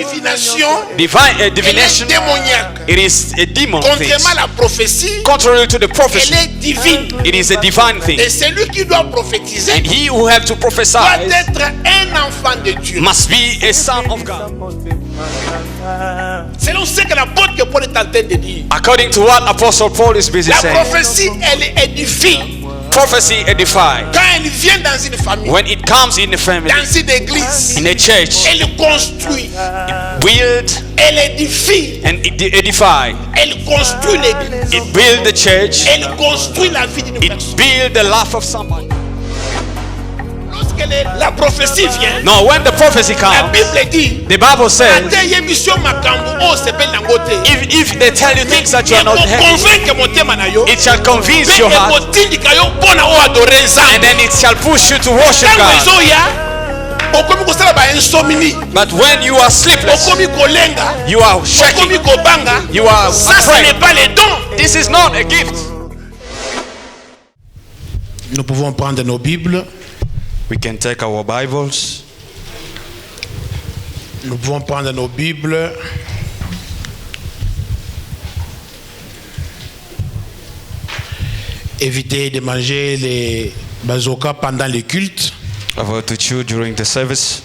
divination, divination, démoniaque. it is a demon thing. Contrairement à la prophétie, Contrary to the prophecy, elle est divine. it is a divine thing. Et celui qui doit prophétiser And he who have to prophesy doit être un enfant de Dieu. must be a son of God. Selon ce que l'apôtre Paul est en train de dire. According to what Apostle Paul is busy La saying, prophétie, elle édifie. prophecy edifies. Quand elle vient dans une famille, When it comes in the family, dans une église, in a church, elle construit, build elle édifie, and edify. elle construit l'église, It build the church. elle construit la vie d'une It personne. build the life of somebody. Lorsque la prophétie vient, No, when the prophecy la comes, Bible dit, the Bible says, if they tell you things that you are not happy, it shall convince your heart, and then it shall push you to worship God. But when you are sleepless, you are shaking, you are afraid. This is not a gift. Nous pouvons prendre nos Bibles. We can take our Bibles. Nous pouvons prendre nos Bibles. Éviter de manger les bazookas pendant les cultes. Avoid to chew during the service.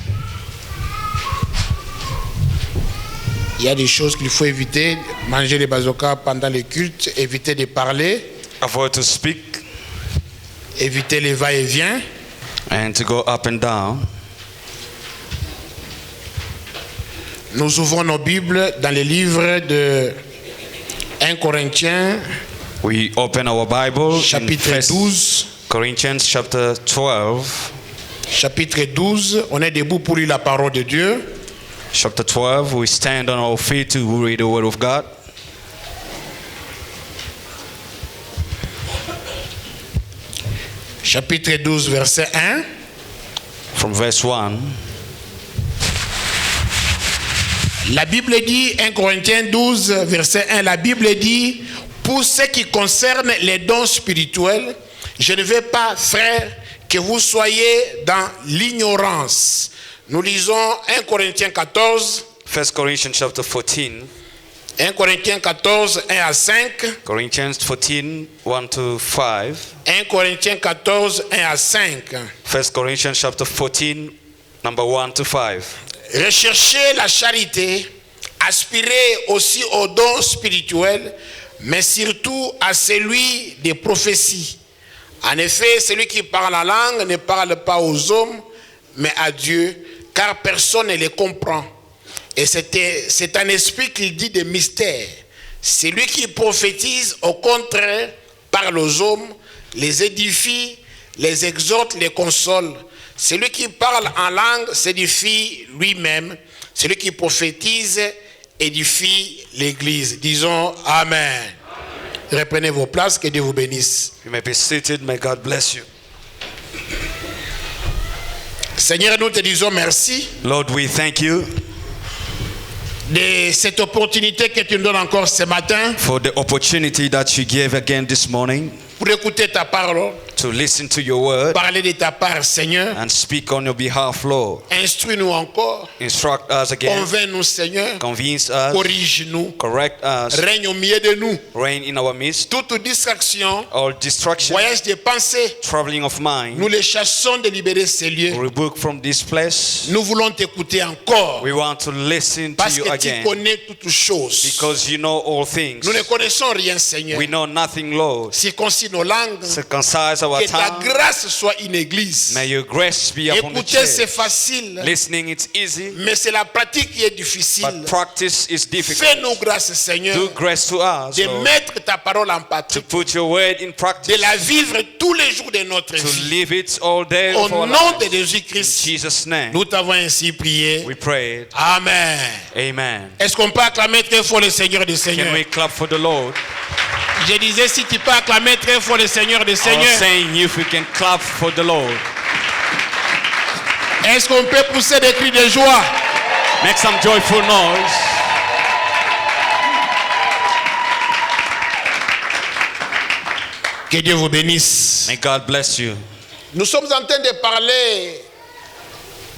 Il y a des choses qu'il faut éviter. Manger les bazookas pendant les cultes. Éviter de parler. Avoid to speak. Éviter les va-et-vient. And to go up and down. Nous ouvrons nos Bibles dans les livres de 1 Corinthiens, We open our Bible in chapitre 12. Corinthians chapter 12. Chapitre 12, on est debout pour lire la parole de Dieu. Chapter 12, we stand on our feet to read the word of God. Chapitre 12, verset 1. From verse 1. La Bible dit, 1 Corinthiens 12, verset 1, la Bible dit, pour ce qui concerne les dons spirituels, je ne veux pas, frères, que vous soyez dans l'ignorance. Nous lisons 1 Corinthiens 14. 1 Corinthians chapter 14. 1 Corinthiens 14, 1 à 5. Corinthians 14, 1 to 5. 1 Corinthiens 14, 1 à 5. 1 Corinthians chapter 14, number 1 to 5. Recherchez la charité, aspirez aussi aux dons spirituels, mais surtout à celui des prophéties. En effet, celui qui parle la langue ne parle pas aux hommes, mais à Dieu, car personne ne les comprend. Et c'est un esprit qui dit des mystères. Celui qui prophétise, au contraire, parle aux hommes, les édifie, les exhorte, les console. Celui qui parle en langue s'édifie lui-même. Celui qui prophétise édifie l'Église. Disons Amen. Reprenez vos places, que Dieu vous bénisse. You may be seated. May God bless you. Seigneur, nous te disons merci Lord, we thank you de cette opportunité que tu nous donnes encore ce matin for the opportunity that you gave again this morning pour écouter ta parole, to listen to your word parler de ta part, Seigneur. and speak on your behalf, Lord. Instruis-nous encore, Instruct us again. convainc-nous, Seigneur, Convince us. corrige-nous, Correct us. règne au milieu de nous. Reign in our midst. Toute distraction, All distraction, voyage de pensée, traveling of mind, nous les chassons de libérer ces lieux. rebuke from this place. Nous voulons t'écouter encore We want to listen to parce you que tu again connais toutes choses. because you know all things. Nous ne connaissons rien, Seigneur. We know nothing, Lord. Circoncis nos langues, Circumcise our que ta tongue. grâce soit une église. May your grace be upon the Écouter, c'est church. facile, Listening, it's easy, mais c'est la pratique qui est difficile. but practice is difficult. Fais-nous grâce, Seigneur, Do grace to us, de Lord, mettre ta parole en to pratique, put your word in de practice, la vivre tous les jours de notre to vie. live it all day Au of our nom de lives. In Jésus-Christ, Jesus' name, nous t'avons ainsi prié. we prayed. Amen. Amen. Est-ce qu'on peut acclamer très fort le Seigneur des Can Seigneurs? we clap for the Lord? Je disais, si tu peux acclamer très fort le Seigneur des I was Seigneurs, saying if we can clap for the Lord. est-ce qu'on peut pousser des cris de joie? Make some joyful noise. Que Dieu vous bénisse. May God bless you. Nous sommes en train de parler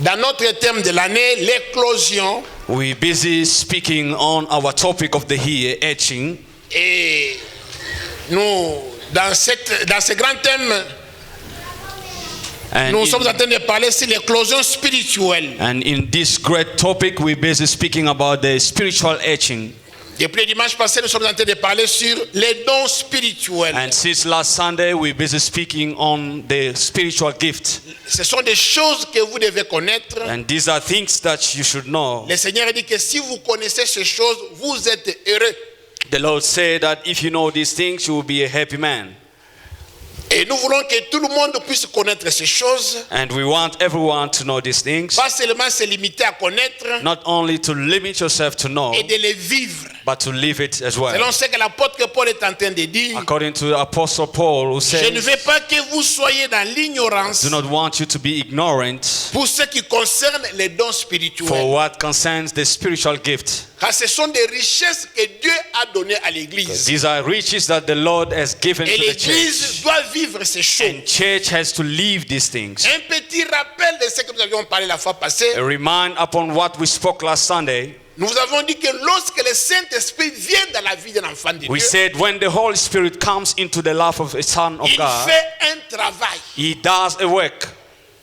dans notre thème de l'année, l'éclosion We're busy speaking on our topic of the year, etching. Et nous, dans ce grand thème, nous sommes en train de parler sur l'éclosion spirituelle. And in this great topic, we're busy speaking about the spiritual etching. Depuis le dimanche passé, nous sommes en train de parler sur les dons spirituels. And since last Sunday, we're busy speaking on the spiritual gift. Ce sont des choses que vous devez connaître. And these are things that you should know. Le Seigneur dit que si vous connaissez ces choses, vous êtes heureux. The Lord said that if you know these things, you will be a happy man. Et nous voulons que tout le monde puisse connaître ces choses. And we want everyone to know these things. Pas seulement se limiter à connaître. Not only to limit yourself to know, et de les vivre. But to live it as well. Selon ce que l'apôtre Paul est en train de dire. According to Apostle Paul, who says, je ne veux pas que vous soyez dans l'ignorance. Do not want you to be ignorant. Pour ce qui concerne les dons spirituels. For what concerns the spiritual gift. Car ce sont des richesses que Dieu a données à l'Église. These are riches that the Lord has given et to the church. l'Église doit vivre ces choses. And church has to live these things. Un petit rappel de ce que nous avions parlé la fois passée. A remind upon what we spoke last Sunday. Nous avons dit que lorsque le Saint-Esprit vient dans la vie d'un enfant de Dieu, we said when the Holy Spirit comes into the life of a son of God, il fait un travail. He does a work.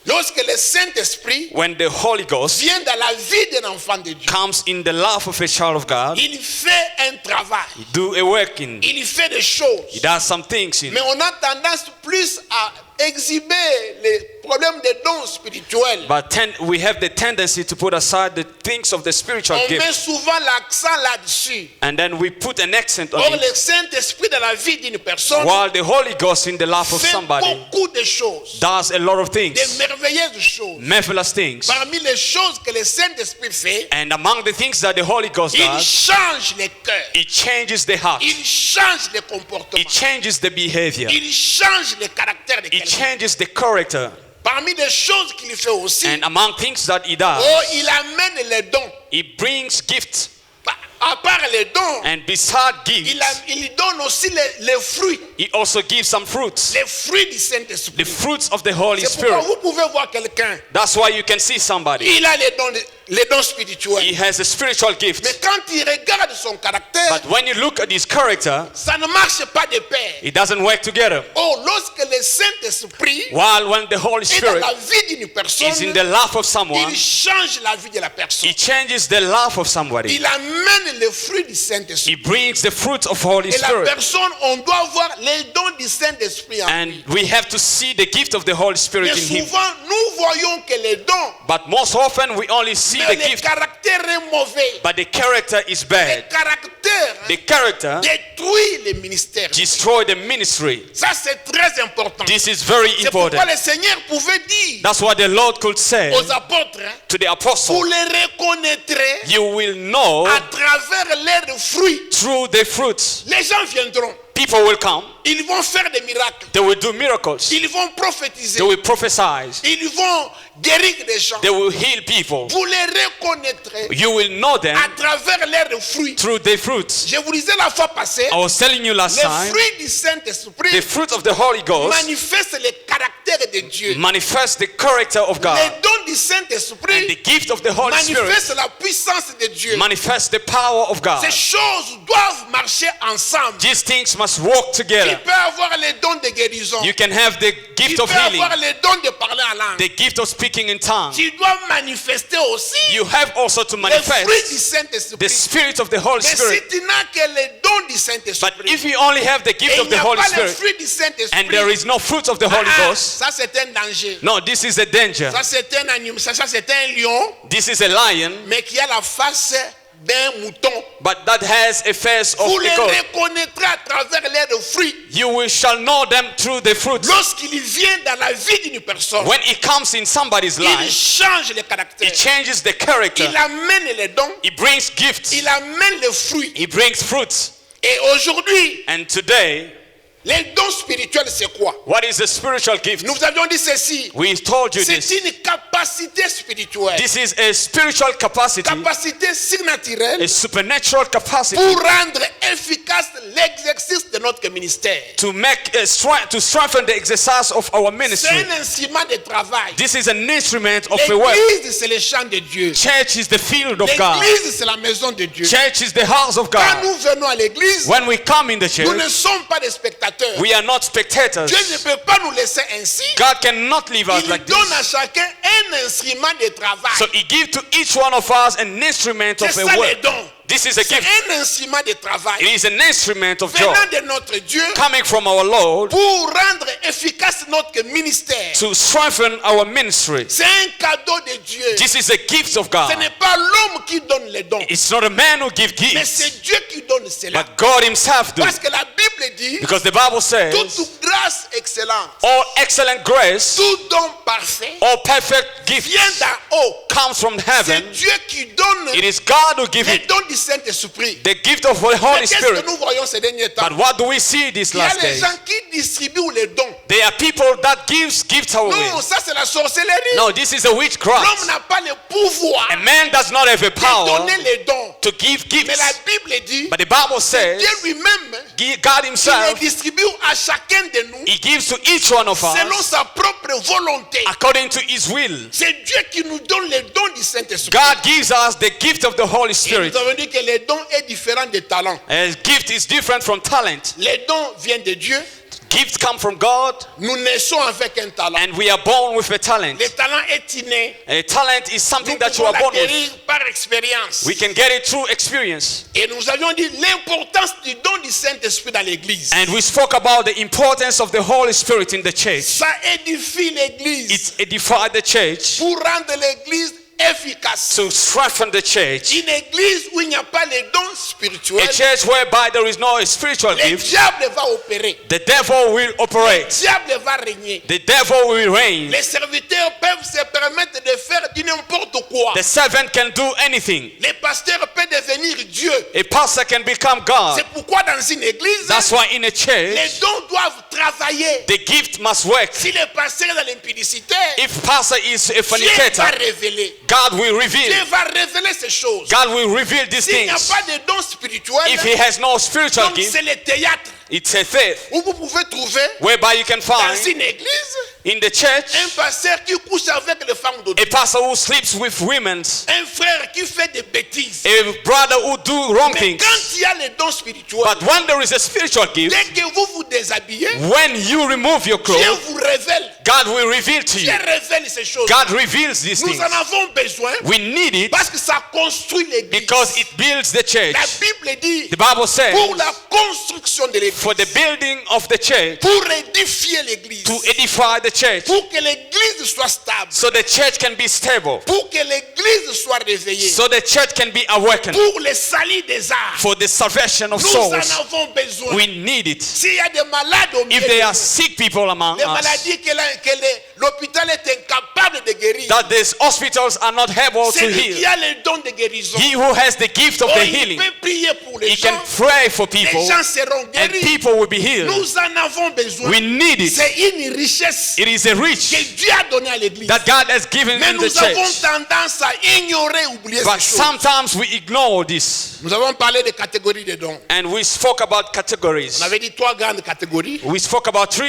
Lorsque le Saint-Esprit when the Holy Ghost vient dans la vie d'un enfant de Dieu, comes in the life of a child of God, il fait un travail. He do a work in. Il fait des choses. He does some things in. Mais on a tendance plus à exhiber les problèmes des dons spirituels. But we have the tendency to put aside the things of the spiritual gift. On met souvent l'accent là-dessus. And then we put an accent on Or, it. le Saint-Esprit dans la vie d'une personne, while the Holy Ghost in the life of somebody beaucoup de choses, does a lot of things, des merveilleuses choses. Marvelous things. Parmi les choses que le Saint-Esprit fait, and among the things that the Holy Ghost il does, change les cœurs. It changes the heart. Il change les comportements. It changes the behavior. Il change le caractère de quelqu'un. It changes the character. Parmi les choses qu'il fait aussi, and among things that he does, il amène les dons. He brings gifts. À part les dons, and beside gifts, il donne aussi les fruits. He also gives some fruits. Les fruits du Saint-Esprit. The fruits of the Holy Spirit. Vous pouvez voir quelqu'un. That's why you can see somebody. Il a les dons spirituels. He has a spiritual gift. Mais quand il regarde son caractère, but when you look at his character, ça ne marche pas de pair. It doesn't work together. Oh, lorsque le Saint-Esprit when the Holy Spirit est dans la vie d'une personne, is in the life of someone, il change la vie de la personne. He changes the life of somebody. Il amène les fruits du Saint-Esprit. He brings the fruits of Holy Spirit. Et la personne, on doit voir les dons du Saint-Esprit en and lui. we have to see the gift of the Holy Spirit Mais in him. souvent, nous voyons que les dons, but most often we only see the gift. Caractère est mauvais. But the character is bad. The character détruit le ministère. Destroy the ministry. Ça c'est très important. This is very important. C'est pourquoi le Seigneur pouvait dire That's what the Lord could say aux apôtres, to the apostles. Vous les reconnaîtrez you will know à travers leurs fruits. Through the fruits. Les gens viendront. People will come. Ils vont faire des miracles. They will do miracles. Ils vont prophétiser. They will prophesy. Ils vont guérir des gens. They will heal people. Vous les reconnaîtrez. You will know them à travers leurs fruits. Through their fruits. Je vous disais la fois passée. I was telling you last time. Les fruits du Saint-Esprit. The fruit of the Holy Ghost manifestent le caractère de Dieu. Manifest the character of God. Les dons du Saint-Esprit. And the gift of the Holy Spirit. Manifestent la puissance de Dieu. Manifest the power of God. Ces choses doivent marcher ensemble. These things must work together. Il peut avoir les dons de guérison. You can have the gift of healing. Il peut avoir les dons de parler en langue. The gift of speaking in tongues. Tu dois manifester aussi. You have also to manifest les fruits du Saint-Esprit. The spirit of the Holy Spirit. Mais si tu n'as que les dons du Saint-Esprit. But if you only have the gift of the Holy Spirit and there is no fruit of the Holy Ghost, ça c'est un danger. No, this is a danger. Ça c'est un animal, ça c'est un lion. This is a lion. Mais qui a la face d'un mouton. But that has a face of Vous a les goat. reconnaîtrez à travers leurs fruits. You shall know them through the fruits. Lorsqu'il vient dans la vie d'une personne, when it comes in somebody's life, il change le caractère. It changes the character. Il amène les dons. He brings gifts. Il amène les fruits. He brings fruits. Et aujourd'hui, and today, Les dons spirituels, c'est quoi? What is the spiritual gift? Nous avions dit ceci. We told you C'est this. une capacité spirituelle. This is a spiritual capacity, Capacité surnaturelle a supernatural capacity pour rendre efficace l'exercice de notre ministère. to make to strengthen the exercise of our C'est ministry. un instrument de travail. This is an instrument of the work. L'église, c'est le champ de Dieu. Church is the field of God. L'église, c'est la maison de Dieu. Church is the house of Quand God. nous venons à l'église, When we come in the nous ne church, sommes pas des spectateurs. we are not spectators. Dieu ne peut pas nous laisser ainsi. God cannot leave us Il like donne this. à chacun un instrument de travail. So he gives to each one of us an instrument C'est of ça a les work. dons. This is a C'est gift. un instrument de travail It is an instrument of joy venant de notre Dieu coming from our Lord pour rendre efficace notre ministère. to strengthen our ministry. C'est un cadeau de Dieu. This is a gift of Ce God. n'est pas l'homme qui donne les dons, It's not a man who gives mais gifts, c'est Dieu qui donne cela. but God himself does. Parce que la Bible dit, Because the Bible says, toute grâce excellente, all excellent grace, tout don parfait all perfect gift vient d'en haut. comes from C'est heaven. Dieu qui donne It is God who gives les it, dons du Saint-Esprit. the gift of the Mais Holy qu'est-ce Spirit. que nous voyons ces derniers temps? But what do we see these Il y a last les days? gens qui distribuent les dons. There are people that gives gifts away. Non, ça c'est la sorcellerie. No, this is a L'homme witchcraft. n'a pas le pouvoir A man does not have a de power donner les dons. to give Mais la gifts. Bible dit, But the Bible says, Dieu lui-même, God il les himself, distribue à chacun de nous he gives to each one of selon us sa propre volonté. according to his will. C'est Dieu qui nous donne les dons du Saint-Esprit. God gives us the gift of the Holy Et Spirit. nous avons dit que les dons est différent des talents. A gift is different from talent. Les dons viennent de Dieu. Gifts come from God, Nous naissons avec un talent. and we are born with a talent. Le talent est inné. A talent is Nous something that you pouvons are born with. l'acquérir par expérience. We can get it through experience. Et nous avions dit l'importance du don du Saint-Esprit dans l'église. And we spoke about the importance of the Holy Spirit in the church. Ça édifie l'église It edified the church pour rendre l'église efficace. to strengthen the church. Une église où il n'y a pas les dons spirituels, A church whereby there is no spiritual le gift, diable va opérer. the devil will Le operate. diable va régner. The devil will reign. Les serviteurs peuvent se permettre de faire du n'importe quoi. The servant can do anything. Les pasteurs peuvent devenir Dieu. A pastor can become God. C'est pourquoi dans une église, That's why in a les church, dons doivent travailler. the gift must work. Si le pasteur est dans l'impudicité, If pastor is a Dieu fornicator, va révéler. God will Dieu reveal. va révéler ces choses. God will reveal these S'il n'y a things. pas de dons spirituels, If he has no spiritual donc gift, c'est le théâtre it's a faith où vous pouvez trouver whereby you can dans find une église in the church un pasteur qui couche avec les femmes a d'autrui, pastor who sleeps with women, un frère qui fait des bêtises. a brother who do wrong Mais things. quand il y a les dons spirituels, But when there is a spiritual gift, dès que vous vous déshabillez, when you remove your Dieu clothes, vous révèle. God will reveal to Dieu you. révèle ces choses. God reveals these Nous things. en avons besoin We need it parce que ça construit l'église. because it builds the church. La Bible dit The Bible says, pour la construction de l'église, for the building of the church, pour édifier l'église, to edify the church, pour que l'église soit stable, so the church can be stable, pour que l'église soit réveillée, so the church can be awakened, pour le salut des âmes. for the salvation of Nous en souls. avons besoin. We need it. S'il y a des malades au milieu If there de are nous, sick people among des us, maladies l'hôpital est incapable de guérir, that these hospitals are not able to c'est lui qui heal, a le don de guérison. he who has the gift of Oh, the il healing, peut prier pour les he gens, can pray for people, les gens seront and guéris. people will be healed. Nous en avons besoin. We need it. C'est une richesse It is a que rich Dieu a donnée à l'église. that God has given Mais in the nous avons church. tendance à ignorer, oublier But ces choses. sometimes we ignore this. Nous avons parlé de catégories de dons. And we spoke about categories. On avait dit 3 grandes catégories. We spoke about 3.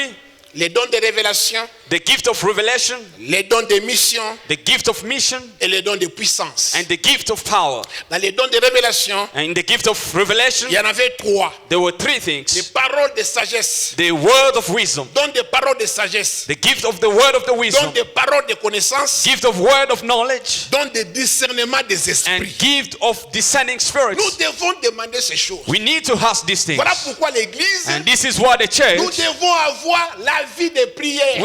Les dons de révélation, The gift of revelation, les dons de mission the gift of mission, et les dons de puissance. and the gift of power. Dans les dons de révélation, And in the gift of revelation, il y en avait 3. there were 3 Les things. paroles de sagesse, The word of wisdom, don de paroles de sagesse, the gift of the word of the don wisdom, de paroles de connaissance, gift of word of knowledge, don de discernement des and esprits. gift of discerning Nous spirits. devons demander ces choses. We need to ask these things. Voilà pourquoi l'église, And this is why the nous church, devons avoir la vie de prière.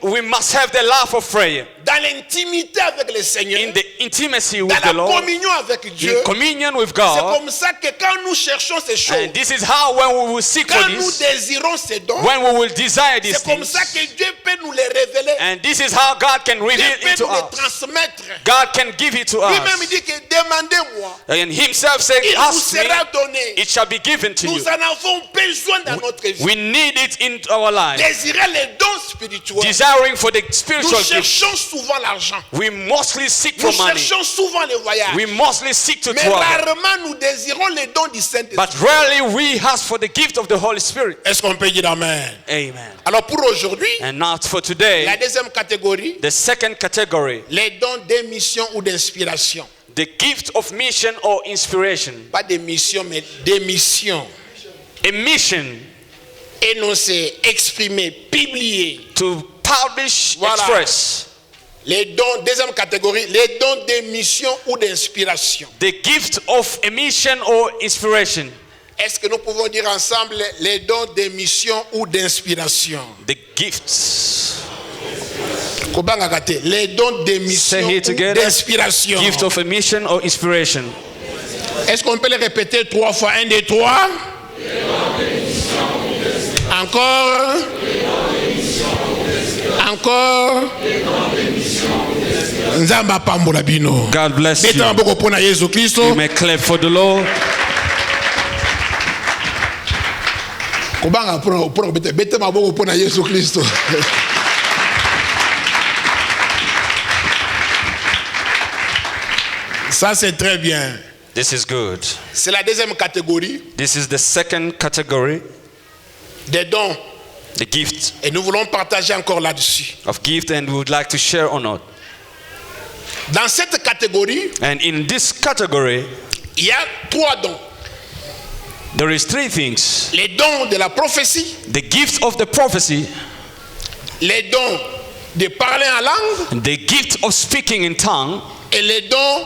we must have the life of prayer. dans l'intimité avec le Seigneur, in the intimacy with dans the la Lord, communion avec Dieu, in communion with c'est God. comme ça que quand nous cherchons ces choses, And this is how when we will seek for quand nous this, désirons ces dons, when we will desire these c'est comme things, ça que Dieu peut nous les révéler. and this is how God can Dieu reveal peut it to nous les us. transmettre. God can give it to Lui-même us. dit que demandez-moi, And himself said, il vous ask me, sera donné. it shall be given to you. Nous en avons besoin dans notre vie. We need it in our life. Désirer les dons spirituels. Desiring for the Nous spiritual gift. cherchons souvent l'argent. We mostly seek Nous for money. cherchons souvent les voyages. We mostly seek to Mais travel. rarement nous désirons les dons du Saint-Esprit. But rarely we ask for the gift of the Holy Spirit. Est-ce qu'on peut dire amen? Amen. Alors pour aujourd'hui, And not for la today, deuxième catégorie, the second category, les dons d'émission ou d'inspiration. the gift of mission or inspiration. Pas d'émission, mais d'émission. A mission Énoncer, exprimer, publier. to publish, Voilà. express. Les dons, deuxième catégorie, les dons d'émission ou d'inspiration. The gift of a mission or inspiration. Est-ce que nous pouvons dire ensemble les dons d'émission ou d'inspiration? The gifts. Les dons d'émission Say it ou together. d'inspiration. Gift of a mission or inspiration. Est-ce qu'on peut les répéter 3 fois? 1, 2, 3. Encore. Encore. Nzamba pambola bino. God bless Beta you. maboko pona Yesu Kristo. You may clap for the Lord. Kobanga pona beta maboko pona Yesu Kristo. Ça c'est très bien. This is good. C'est la deuxième catégorie This is the second category, des dons. the gift Et nous voulons partager encore là-dessus. of gift, and we would like to share on it. Dans cette catégorie, And in this category, il y a 3 dons. there is 3 things: Les dons de la prophétie, the gift of the prophecy, les dons de parler en langue the gift of speaking in tongue, et les dons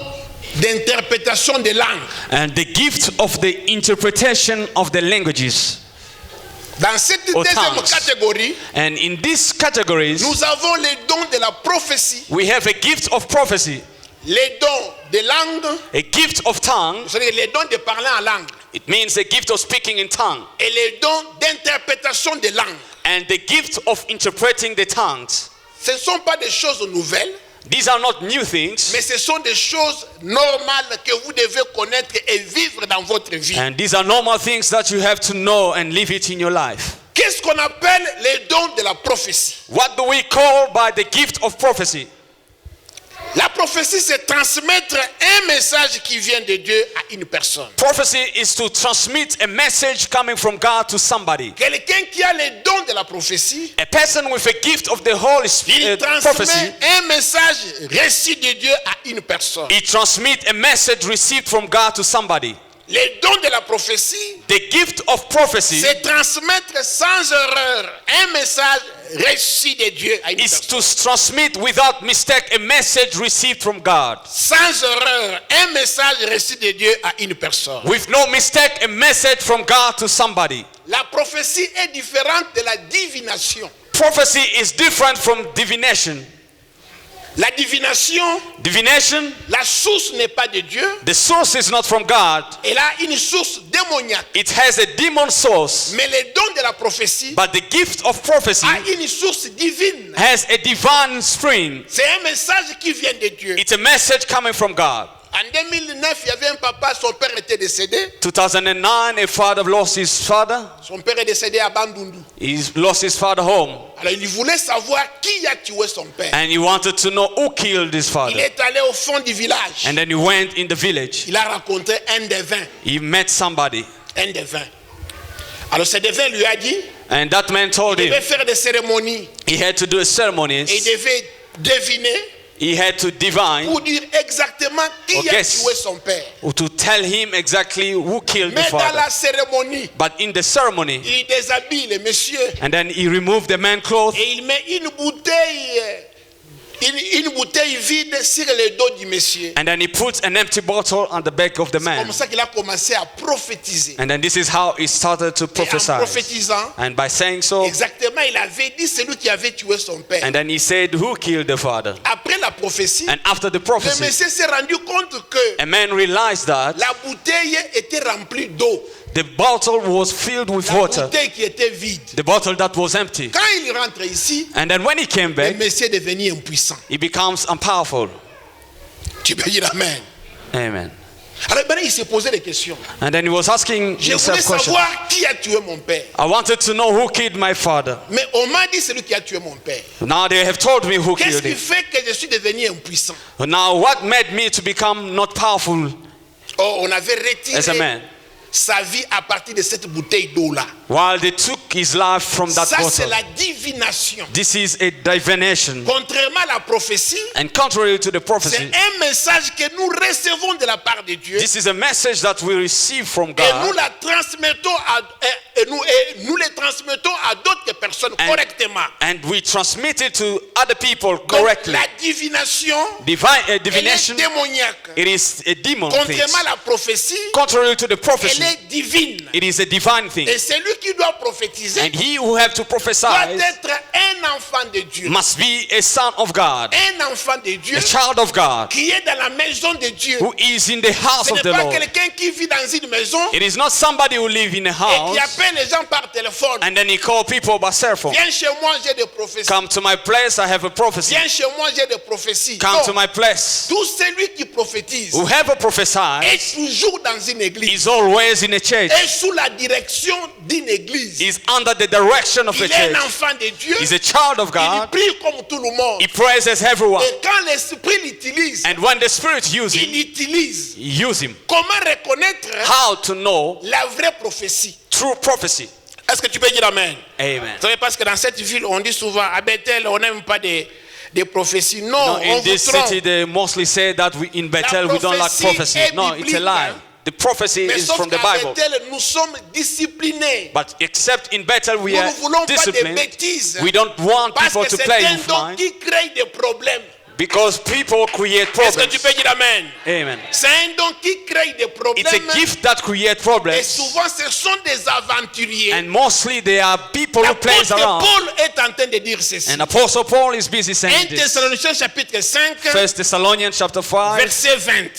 d'interprétation des langues. and the gift of the interpretation of the languages. Dans cette Or deuxième tongues. catégorie, And in these categories, nous avons les dons de la prophétie, we have a gift of prophecy, les dons de langue, a gift of tongue. c'est-à-dire les dons de parler en langue, It means a gift of speaking in tongue, et les dons d'interprétation des langues. and the gift of interpreting the tongues. Ce ne sont pas des choses nouvelles, These are not new things, mais ce sont des choses normales que vous devez connaître et vivre dans votre vie. and these are normal things that you have to know and live it in your life. Qu'est-ce qu'on appelle les dons de la prophétie? What do we call by the gift of prophecy? La prophétie, c'est transmettre un message qui vient de Dieu à une personne. Prophecy is to transmit a message coming from God to somebody. Quelqu'un qui a les dons de la prophétie, A person with a gift of the Holy il Spirit, prophecy, transmet un message reçu de Dieu à une personne. he transmits a message received from God to somebody. Les dons de la prophétie, The gift of prophecy c'est transmettre sans erreur un message reçu de Dieu à une is personne. to transmit without mistake a message received from God. Sans erreur, un message reçu de Dieu à une personne. With no mistake, a message from God to somebody. La prophétie est différente de la divination. Prophecy is different from divination. La divination, Divination, la source n'est pas de Dieu. the source is not from God. Elle a une source démoniaque. It has a demon source. Mais les dons de la prophétie But the gift of prophecy a une source divine. has a divine spring. C'est un message qui vient de Dieu. It's a message coming from God. En 2009, il y avait un papa, son père était décédé. 2009, a father lost his father. Son père est décédé à Bandundu. He lost his father home. Alors il voulait savoir qui a tué son père. And he wanted to know who killed his Il father. est allé au fond du village. And then he went in the village. Il a rencontré un devin. He met somebody. Un devin. Alors ce devin lui a dit, And that man told il him devait faire des cérémonies. he had to do a Et il ceremony. devait deviner He had to divine pour dire exactement qui a guess. tué son père. to tell him exactly who killed the Mais dans father. la cérémonie, But in the ceremony, il déshabille le monsieur and then he removed the man's clothes, et il met une bouteille une bouteille vide sur le dos du monsieur. And then he put an empty bottle on the back of the C'est man. comme ça qu'il a commencé à prophétiser. And then this is how he started to Et en prophesy. prophétisant, And by saying so, exactement, il avait dit celui qui avait tué son père. and then he said, who killed the father? Après la prophétie, And after the le prophecy, monsieur s'est rendu compte que a man realized that la bouteille était remplie d'eau. the bottle was filled with La water, bouteille qui était vide. the bottle that was empty. Quand il rentre ici, And then when he came le back, monsieur est devenu impuissant. he becomes unpowerful. Tu peux dire amen. Amen. Alors maintenant, il s'est posé des questions. And then he was asking Je voulais himself questions. savoir qui a tué mon père. I wanted to know who killed my father. Mais on m'a dit celui qui a tué mon père. Now they have told me who Qu'est-ce killed qui him. fait que je suis devenu impuissant? Now what made me to become not powerful Oh, on avait as a retiré man? sa vie à partir de cette bouteille d'eau-là. While they took his life from that Ça, c'est bottle. la divination. This is a divination. Contrairement à la prophétie, And contrary to the c'est prophecy, un message que nous recevons de la part de Dieu. this is a message that we receive from Et nous God. la transmettons et nous les transmettons à d'autres personnes correctement. And we transmit it to other people Donc, correctly. la divination, Divine, elle est divination, démoniaque. it is a demon thing. Contrairement à la prophétie, Contrary to the elle prophecy, est divine. it is a divine thing. Et celui qui doit prophétiser And he who have to prophesy doit être un enfant de Dieu. must be a son of God, Un enfant de Dieu a child of God, qui est dans la maison de Dieu. who is in the house Ce of n'est the pas Lord. quelqu'un qui vit dans une maison It is not somebody who live in a et house qui appelle les gens par téléphone. and then he call people by cell phone. Viens chez moi, j'ai des prophéties. Come to my place, I have a prophecy. Viens chez moi, j'ai des prophéties. Come Non. to my place. Tout celui qui prophétise Whoever prophesies est toujours dans une église. is always in a church, Est sous la direction d'une église. is under the direction of a Il est un church, enfant de Dieu. is a child of Il God. prie comme tout le monde. He praises everyone. Et quand l'esprit l'utilise, And when the Spirit uses il him, utilise. use him. Comment reconnaître How to know la vraie prophétie? true prophecy. Est-ce que tu peux dire amen? Amen. Vous savez, parce que dans cette ville, on dit souvent, à Bethel, on n'aime pas des prophéties. Non, No, on in vous this trompe. city, they mostly say that we in Bethel we don't like prophétie prophecy. est No, it's a biblique, lie. hein. The prophecy Mais is sauf from the qu'à Bible. Bethel, nous sommes disciplinés. But except in Bethel, we Nous are ne voulons pas des disciplined. bêtises. We don't want Parce people que to c'est play un with don mind qui crée des problèmes. because people create Est-ce que tu problems. peux dire amen? Amen. C'est un don qui crée des problèmes. It's a gift that creates Et problems, souvent, ce sont des aventuriers. and mostly they are people who plays L'apôtre around. Paul est en train de dire ceci. And Apostle Paul is busy 1 saying this. Thessaloniciens chapitre 5, First Thessalonians chapter 5, verset 20.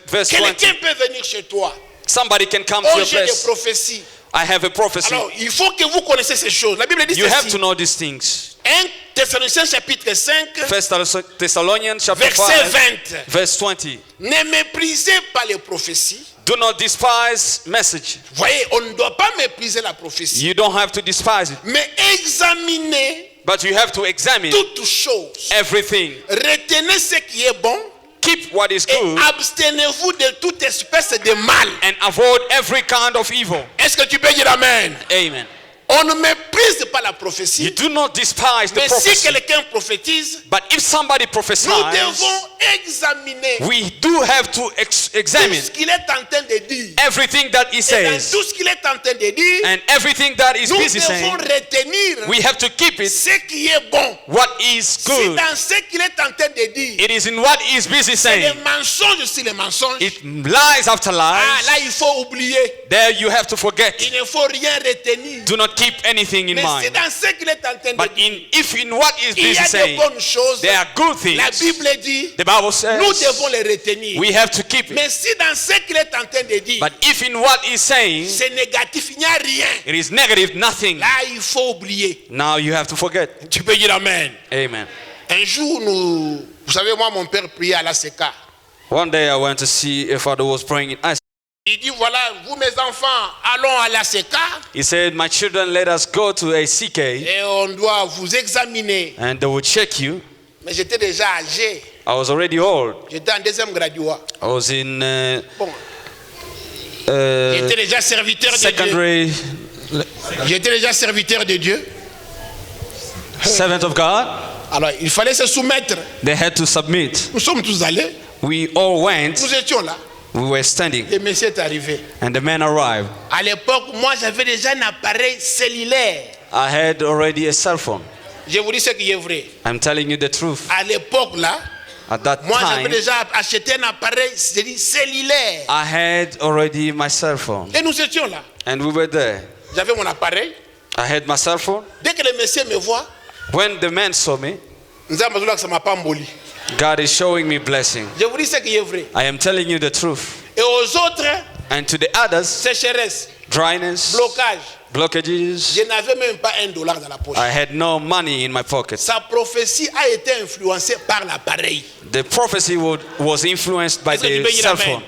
verse 20. Quelqu'un peut venir chez toi. Somebody can come to Oh, your j'ai des place. prophéties. I have a prophecy. Alors, il faut que vous connaissiez ces choses. La Bible dit You have to ceci. know these things. 1 Thessaloniciens chapitre 5, First Thessalonians chapter verset 5, 20. verse 20. Ne méprisez pas les prophéties. Do not despise message. Voyez, on ne doit pas mépriser la prophétie. You don't have to despise it, Mais examinez but you have to examine toutes choses. everything. Retenez ce qui est bon Keep what is et good abstenez-vous de toute espèce de mal. and avoid every kind of evil. Est-ce que tu peux dire amen? Amen. On ne méprise pas la You prophétie. do not despise the Mais si prophecy. quelqu'un prophétise, But if somebody prophesies, nous devons examiner we do have to tout examine ce qu'il est en train de dire. everything that he Et dans says tout ce qu'il est en train de dire, and everything that he's nous busy devons saying. retenir We have to keep it ce qui est bon. what is Si good. dans ce qu'il est en train de dire, It is in what he's busy c'est les saying. mensonges sur les mensonges, It lies after ah, lies. là il faut oublier. There you have to forget. Il ne faut rien retenir. Do not keep anything in Mais si mind. dans ce qu'il est en train de But dire, if in what he's il y busy a de saying, bonnes choses, there are good la things, Bible dit, the Bible nous says devons les retenir. we have to keep it. Mais si dans ce qu'il est en train de dire, But if in what he's saying c'est négatif, il n'y a rien, it is negative, nothing, là il faut oublier. now you have to forget. Tu peux dire amen. Amen. Un jour, vous savez, moi, mon père priait à la CECA. One day I went to see a father who was praying in ICE. Il dit, voilà, vous mes enfants, allons à la CECA He said, my children, let us go to a CK et on doit vous examiner. and they will check you. Mais j'étais déjà âgé. I was already old. J'étais en deuxième graduat. I was in Bon, j'étais déjà serviteur de Dieu. secondary, J'étais déjà serviteur de Dieu. servant of God. Alors, il fallait se soumettre. They had to submit. Nous sommes tous allés. We all went. Nous étions là. We were standing Le monsieur est arrivé. and the man arrived. À l'époque, moi, j'avais déjà un appareil cellulaire. I had already a cell phone. Je vous dis ce qui est vrai. I'm telling you the truth. À l'époque là, At that moi j'avais time, déjà acheté un appareil cellulaire. I had already my cell phone. Et nous étions là. And we were there. J'avais mon appareil. I had my cell phone. Dès que le monsieur me voit, When the man saw me, ça m'a pas emboli. God is showing me blessing. Je vous dis ce qui est vrai. I am telling you the truth. Et aux autres, And to the others, sécheresse, dryness, blocage. blockages, Je n'avais même pas $1 dans la poche. I had no money in my pocket. Sa prophétie a été influencée par l'appareil. The prophecy was influenced by Est-ce que tu the peux dire cell amen? phone.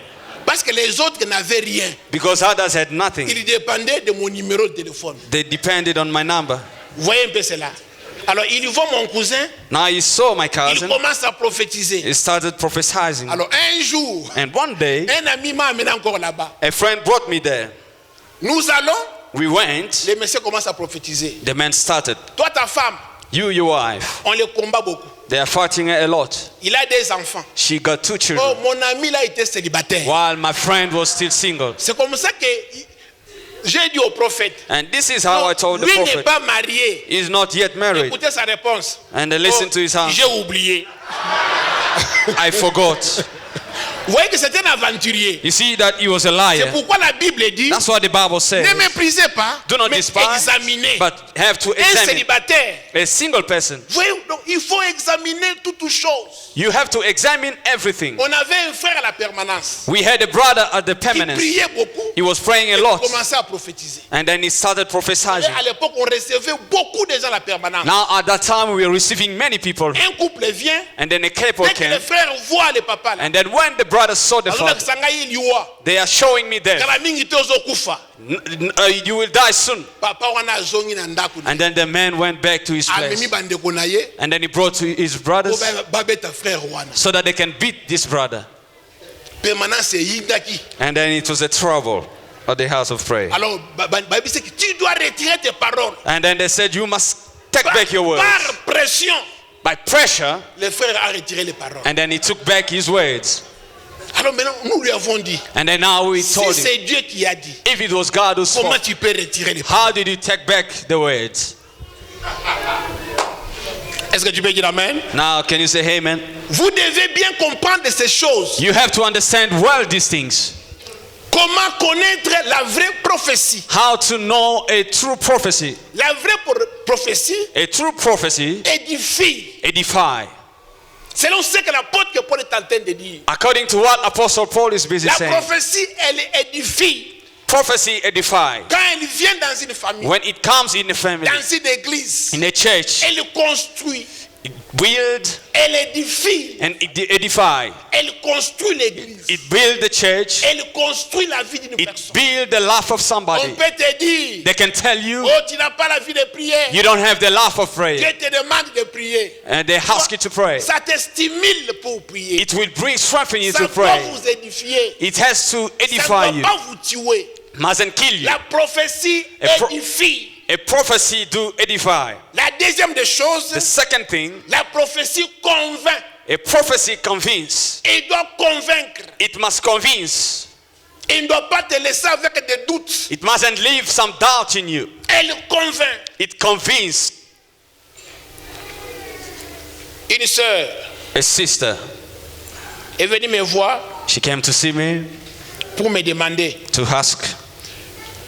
Parce que les autres n'avaient rien. Because others had nothing. Ils dépendaient de mon numéro de téléphone. They depended on my number. Vous voyez un peu cela. Alors il voit mon cousin, Now he saw my il cousin. commence à prophétiser. He started prophesying. Alors un jour, And one day, un ami m'a amené encore là-bas. a friend brought me there. Nous allons, We went. les messieurs commencent à prophétiser. The man started. Toi, ta femme, You, your wife. on les combat beaucoup. They are fighting a lot. Il a des enfants. She got 2 Oh, children. mon ami là était célibataire. While my friend was still single. C'est comme ça que j'ai dit au prophète. And this is how I told the Lui n'est prophet. pas marié. He's not yet married. Écoutez sa réponse. And they listened to his Oh, answer. j'ai oublié. I forgot. Vous voyez que c'est un aventurier. You see that he was a C'est liar. pourquoi la Bible dit, That's what the Bible says. ne méprisez pas, Do not mais despise, examinez. but have to Un examine. célibataire. A single person. Vous voyez, donc, il faut examiner toutes choses. You have to examine everything. On avait un frère à la permanence. We had a brother at the Il permanence. priait beaucoup. He was praying a Il lot. commençait à prophétiser. And then he started Et prophesying. à l'époque, on recevait beaucoup de gens à la permanence. Now at that time we were receiving many people. Un couple vient. And then a couple Dès que le came. frère voit le papa là, And then when the brothers saw the father, they are showing me there. You will die soon. Papa wana azongi na ndako. And then the man went back to his place. Amemi bandeko na ye. And then he brought to his brothers Babeta frère wana. so that they can beat this brother. Permanence yindaki. And then it was a trouble at the house of prayer. Alors Bible dit que tu dois retirer tes paroles. And then they said, you must take back your words. Par pression, By pressure. le frère a retiré les paroles. And then he took back his words. Alors maintenant, nous lui avons dit, And then now we si told him, c'est Dieu qui a dit, if it was God who comment spoke, tu peux retirer les paroles? how did you take back the words? Est-ce que tu peux dire amen? Now can you say amen? Vous devez bien comprendre ces choses. You have to understand well these things. Comment connaître la vraie prophétie? How to know a true prophecy. La vraie prophétie A true prophecy édifie. edify. Selon ce que l'apôtre Paul est en train de dire. According to what Apostle Paul is busy La saying. prophétie, elle édifie. Prophecy edify. Quand elle vient dans une famille, When it comes in a family, dans une église, in a church, elle construit, it build elle édifie, and it edify. elle construit l'église, It build the church. elle construit la vie d'une It personne. build the life of On somebody. peut te dire, They can tell you oh, tu n'as pas la vie de prière. you don't have the life of prayer. Dieu te demande de prier. And they ask you to pray. Ça te stimule pour prier. It will bring strength in you Ça to doit pray. vous édifier. It has to Ça edify ne you. doit pas vous tuer. Mustn't kill you. La prophétie édifie. A prophecy do edify. La deuxième des choses, The second thing, la prophétie convainc. a prophecy convince. Il doit convaincre. It must convince. Il ne doit pas te laisser avec des doutes. It mustn't leave some doubt in you. Elle convainc. It convinced. Une sœur A sister, est venue me voir she came to see me pour me demander. to ask.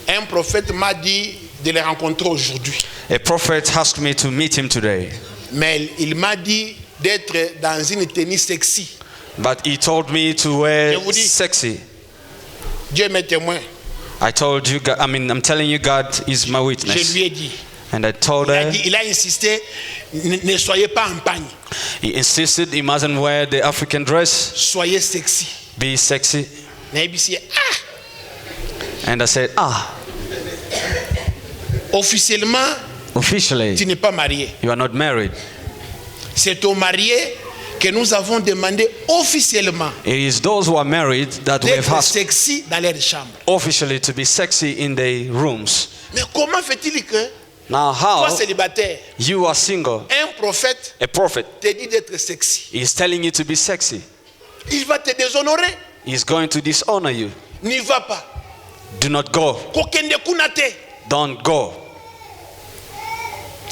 Un prophète m'a dit de le rencontrer aujourd'hui. A prophet asked me to meet him today. Mais il m'a dit d'être dans une tenue sexy. But he told me to wear Je vous dis. sexy. Dieu m'est témoin. I told you, I'm telling you, God is my Je witness. lui ai dit. And I told her, Il a insisté, ne soyez pas en pagne. he insisted he mustn't wear the African dress, Soyez sexy. be sexy. And I said, Officiellement, tu officially, n'es pas marié. you are not married. C'est aux mariés que nous avons demandé officiellement It is those who are married that we have d'être asked sexy dans leur chambre. officially to be sexy in their rooms. Mais comment fait-il que Now, toi how célibataire, you are single, un prophète a prophet te dit d'être sexy? is telling you to be sexy. Il va te déshonorer. He's going to dishonor you. N'y va pas. Do not go. Kokende kuna te. Don't go.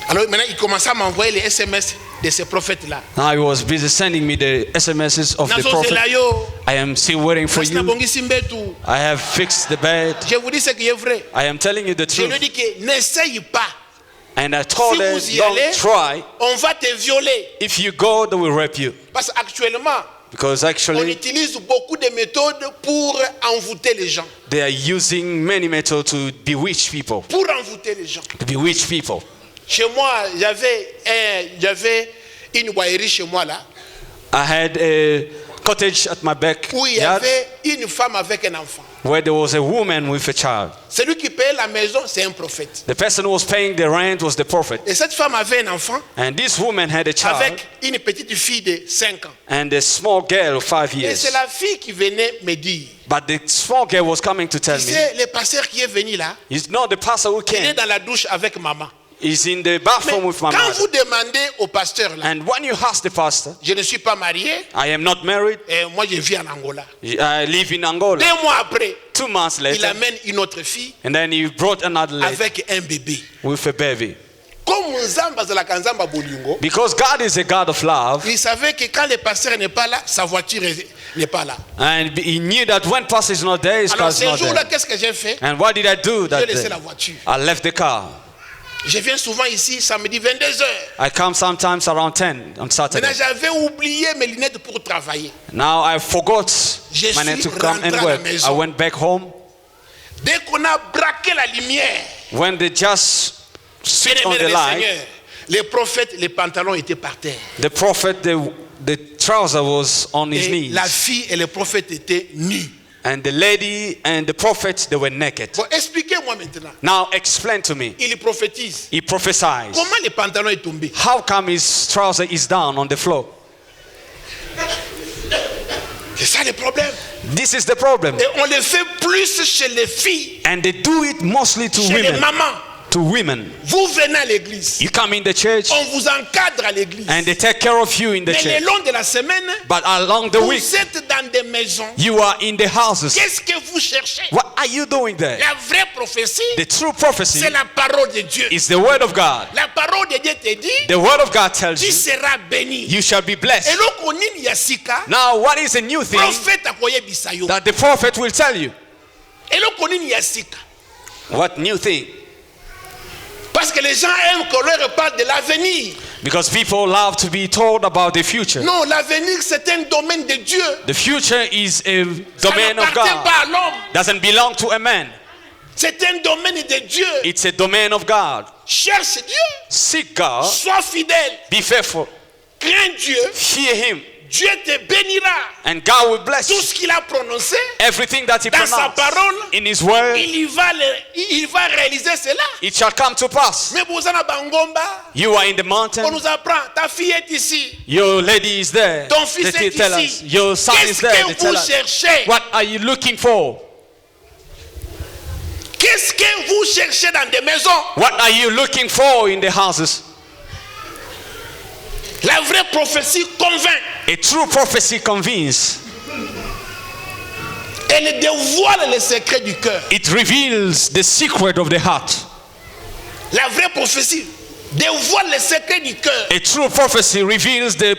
Alors maintenant, il commençait à m'envoyer les SMS de ces prophètes-là. Now he was busy sending me the SMSs of the prophet. I am still waiting for you. I have fixed the bed. Je vous dis ce qui est vrai. I am telling you the Je lui truth. dis que n'essaye pas. And I told her, Si vous y don't allez, try. on va te violer. If you go, they will rape you. Parce qu'actuellement, Because on actually, utilise beaucoup de méthodes pour envoûter les gens. they are using many methods to bewitch people. Pour envoûter les gens. To bewitch people. Chez moi, j'avais une boiserie chez moi là, I had a cottage at my où il y backyard avait une femme avec un enfant. where there was a woman with a child. Celui qui payait la maison, c'est un prophète. The person who was paying the rent was the prophet. Et cette femme avait un enfant And this woman had a child avec une petite fille de 5 ans. and a small girl of 5 Et years. c'est la fille qui venait me dire, But the small girl was coming to tell tu me, sais, le pasteur qui est venu là, it's not the pastor who il est came. dans la douche avec maman. He's in the Mais bathroom with my quand vous mother. demandez au pasteur là, And when you ask the pastor, je ne suis pas marié, I am not married. et moi je vis en Angola. I live in Angola. 2 mois après, 2 months il later, amène une autre fille and then he brought another lady avec un bébé. with a baby. Comme Nzamba azalaka Nzamba bolingo, Because God is a God of love, il savait que quand le pasteur n'est pas là, sa voiture n'est pas là. and he knew that when pastor is not there, his car Alors is ce not jour-là, there. qu'est-ce que j'ai fait? And what did I do that J'ai laissé day? la voiture. I left the car. Je viens souvent ici samedi 22h. I come sometimes around 10 on Saturday. Maintenant, j'avais oublié mes lunettes pour travailler. Now I forgot Je my need suis to come rentré and à la work. maison. I went back home. Dès qu'on a braqué la lumière, When they just switched on bien-aimé the le light, Seigneur, les prophètes, les pantalons étaient par terre. the prophet, the trouser was on his Et knees. la fille et le prophète étaient nus. And the lady and the prophet, they were naked. Bon, expliquez-moi maintenant. Now explain to me. Il prophétise. He prophesies. Comment les pantalons est tombé? How come his trouser is down on the floor? C'est ça le problème. This is the problem. Et on le fait plus chez les filles, And they do it mostly to chez les women. mamans. To women. Vous venez à l'église. You come in the church On vous encadre à l'église. and they take care of you in the Mais church. le long de la semaine, But along the week, vous êtes dans des maisons. you are in the houses. Qu'est-ce que vous cherchez? What are you doing there? La vraie prophétie, The true prophecy c'est la parole de Dieu. is the word of God. La parole de Dieu te dit, The word of God tells tu you seras béni. you shall be Et blessed. loko nini ya sika, Now, what is a new thing prophète akoyebisa yo. that the prophet will tell you? Et loko nini ya sika. What new thing? Parce que les gens aiment qu'on leur parle de l'avenir. Because people love to be told about the future. Non, l'avenir c'est un domaine de Dieu. The future is a Ça domain of n'appartient God. pas à l'homme. Doesn't belong to a man. C'est un domaine de Dieu. It's a domain of God. Cherche Dieu. Seek God. Sois fidèle. Be faithful. Crains Dieu. Fear Him. Dieu te bénira. And God will bless Tout you. ce qu'il a prononcé, Everything that He dans sa pronounced parole, in His word, il va réaliser cela. it shall come to pass. Mais vous en avez Bangomba, You are in the on mountain. nous apprend, ta fille est ici, Your lady is there. ton fils They est tell us. ici. Your son is Qu'est-ce there. They que tell vous us. cherchez? What are you looking for? Qu'est-ce que vous cherchez dans des maisons? What are you looking for in the houses? La vraie prophétie convainc. A true prophecy convinces. Elle dévoile les secrets du cœur. It reveals the secret of the heart. La vraie prophétie dévoile les secrets du cœur. A true prophecy reveals the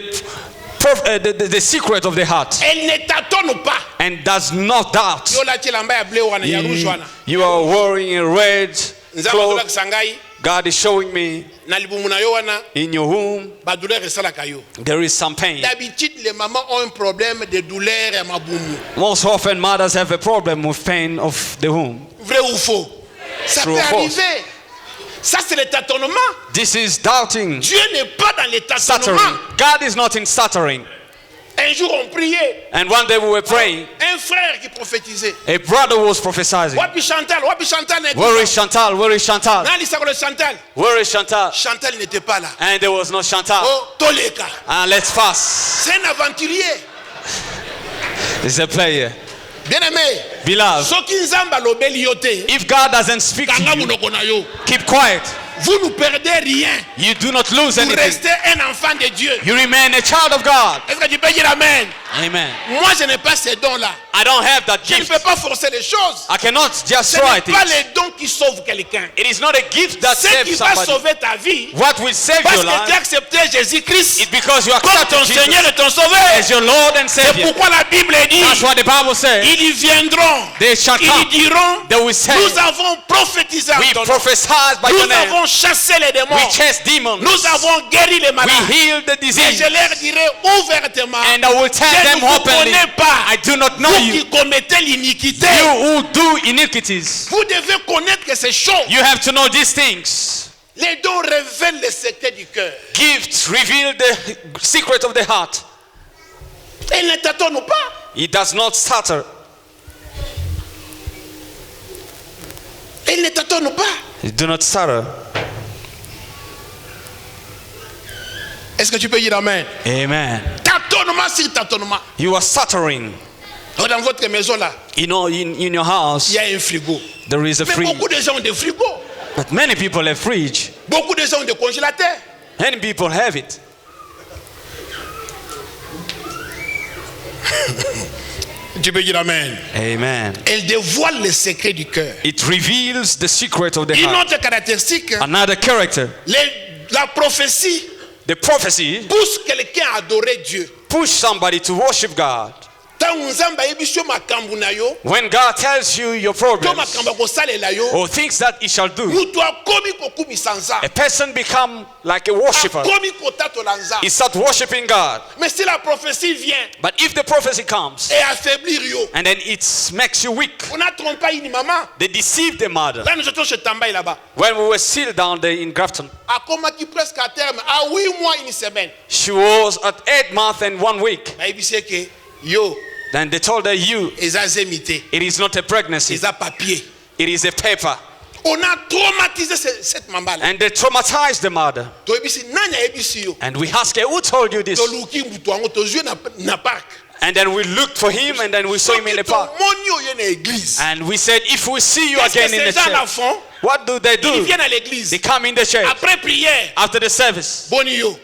secret of the heart Elle ne tâtonne pas. and does not doubt. Yo la tilamba ya bleu wana ya rouge wana. You are wearing a red Nzamba cloth. zola kisangai God is showing me na libumu na yo wana in your womb ba douleur esalaka yo. there is some pain. D'habitude les mamans ont un problème de douleur à mabumu. Most often mothers have a problem with pain of the womb. Vrai ou faux? Ça True peut or false? arriver. Ça c'est le tâtonnement. This is doubting, Dieu n'est pas dans les stuttering. tâtonnements. God is not in stuttering. Un jour on priait. And one day we were praying. Un frère qui prophétisait. A brother was prophesying. Wapi Chantal Where is Chantal? Where is Chantal? Nani sakole Chantal? Where is Chantal? Chantal n'était pas là. And there was no Chantal. Oh, Toleka. And let's fast. C'est un aventurier. He's a player. Bien aimé. Beloved, Soki nzamba lobeli yote. if God doesn't speak to Kanga you, munoko na yo. keep quiet. vous ne perdez rien. You do not lose Vous anything. restez un enfant de Dieu. You remain a child of God. Est-ce que tu peux dire amen? Amen. Moi, je n'ai pas ces dons-là. I don't have that Je ne gift. peux pas forcer les choses. I cannot just Ce try n'est pas things. les dons qui sauvent quelqu'un. It is not a gift that Ce qui saves va somebody. sauver ta vie, What will save parce your que tu as life accepté Jésus-Christ is because you comme accepted ton Seigneur Jesus et ton Sauveur. as your Lord and C'est Savior. pourquoi la Bible dit, That's what the Bible says. ils viendront, They shall ils come. diront, They will say, nous avons prophétisé en we ton nom. prophesied by your Nous name. avons chassé les démons. We chased demons. Nous avons guéri les We malades. healed the Et disease. je leur dirai ouvertement, And I will tell je them ne vous openly, connais pas, I do not know vous you. qui commettez l'iniquité. You who do iniquities. Vous devez connaître que c'est chaud. You have to know these things. Les dons révèlent les secrets du cœur. Gifts reveal the secret of the heart. Et ne tâtonnent pas. It does not stutter. Et ne tâtonnent pas. It do not stutter. Est-ce que tu peux dire amen? Amen. Tâtonnement sur tâtonnement. You are stuttering. Dans votre maison là, You know, in your house, il y a un frigo. there is a Mais fridge. beaucoup de gens ont des frigos. But many people have fridge. Beaucoup de gens ont des congélateurs. Many people have it. Tu peux dire amen. Amen. Elle dévoile les secrets du cœur. It reveals the secret of the Une heart. autre caractéristique, Another character. la prophétie The prophecy pousse quelqu'un à adorer Dieu. push somebody to worship God. Ntango Nzambe ayebi biso makambo na yo, When God tells you your to problems makambo akosalela yo, or things that he shall do, mutu akomi kokumisa Nzambe. a person become like a worshiper. Akomi kotatola Nzambe. He start worshiping God. Mais si la prophétie vient But if the prophecy comes et affaiblir yo, and then it makes you weak, on a trompé une maman. they deceive the mother. Là nous étions chez Tambaye là-bas. When we were still down there in Grafton, Akomaki presque à terme, à 8 mois, une semaine. she was at 8 months and 1 week. Bayebi que yo, Then they told her, you, eza zemité, it is not a pregnancy, eza papier. it is a paper. On a traumatisé cette maman là. And they traumatized the mother. Toyebisi nani ayebisi yo? And we asked her, who told you this? Toluki mbutu wango tozwe na park. And then we looked for him and then we saw him in the park. Tomoni oye na église. And we said, if we see you Qu'est-ce que again in the ces gens-là church, font? what do they Ils do? viennent à l'église. They come in the church Après prière, after the service. boni yo.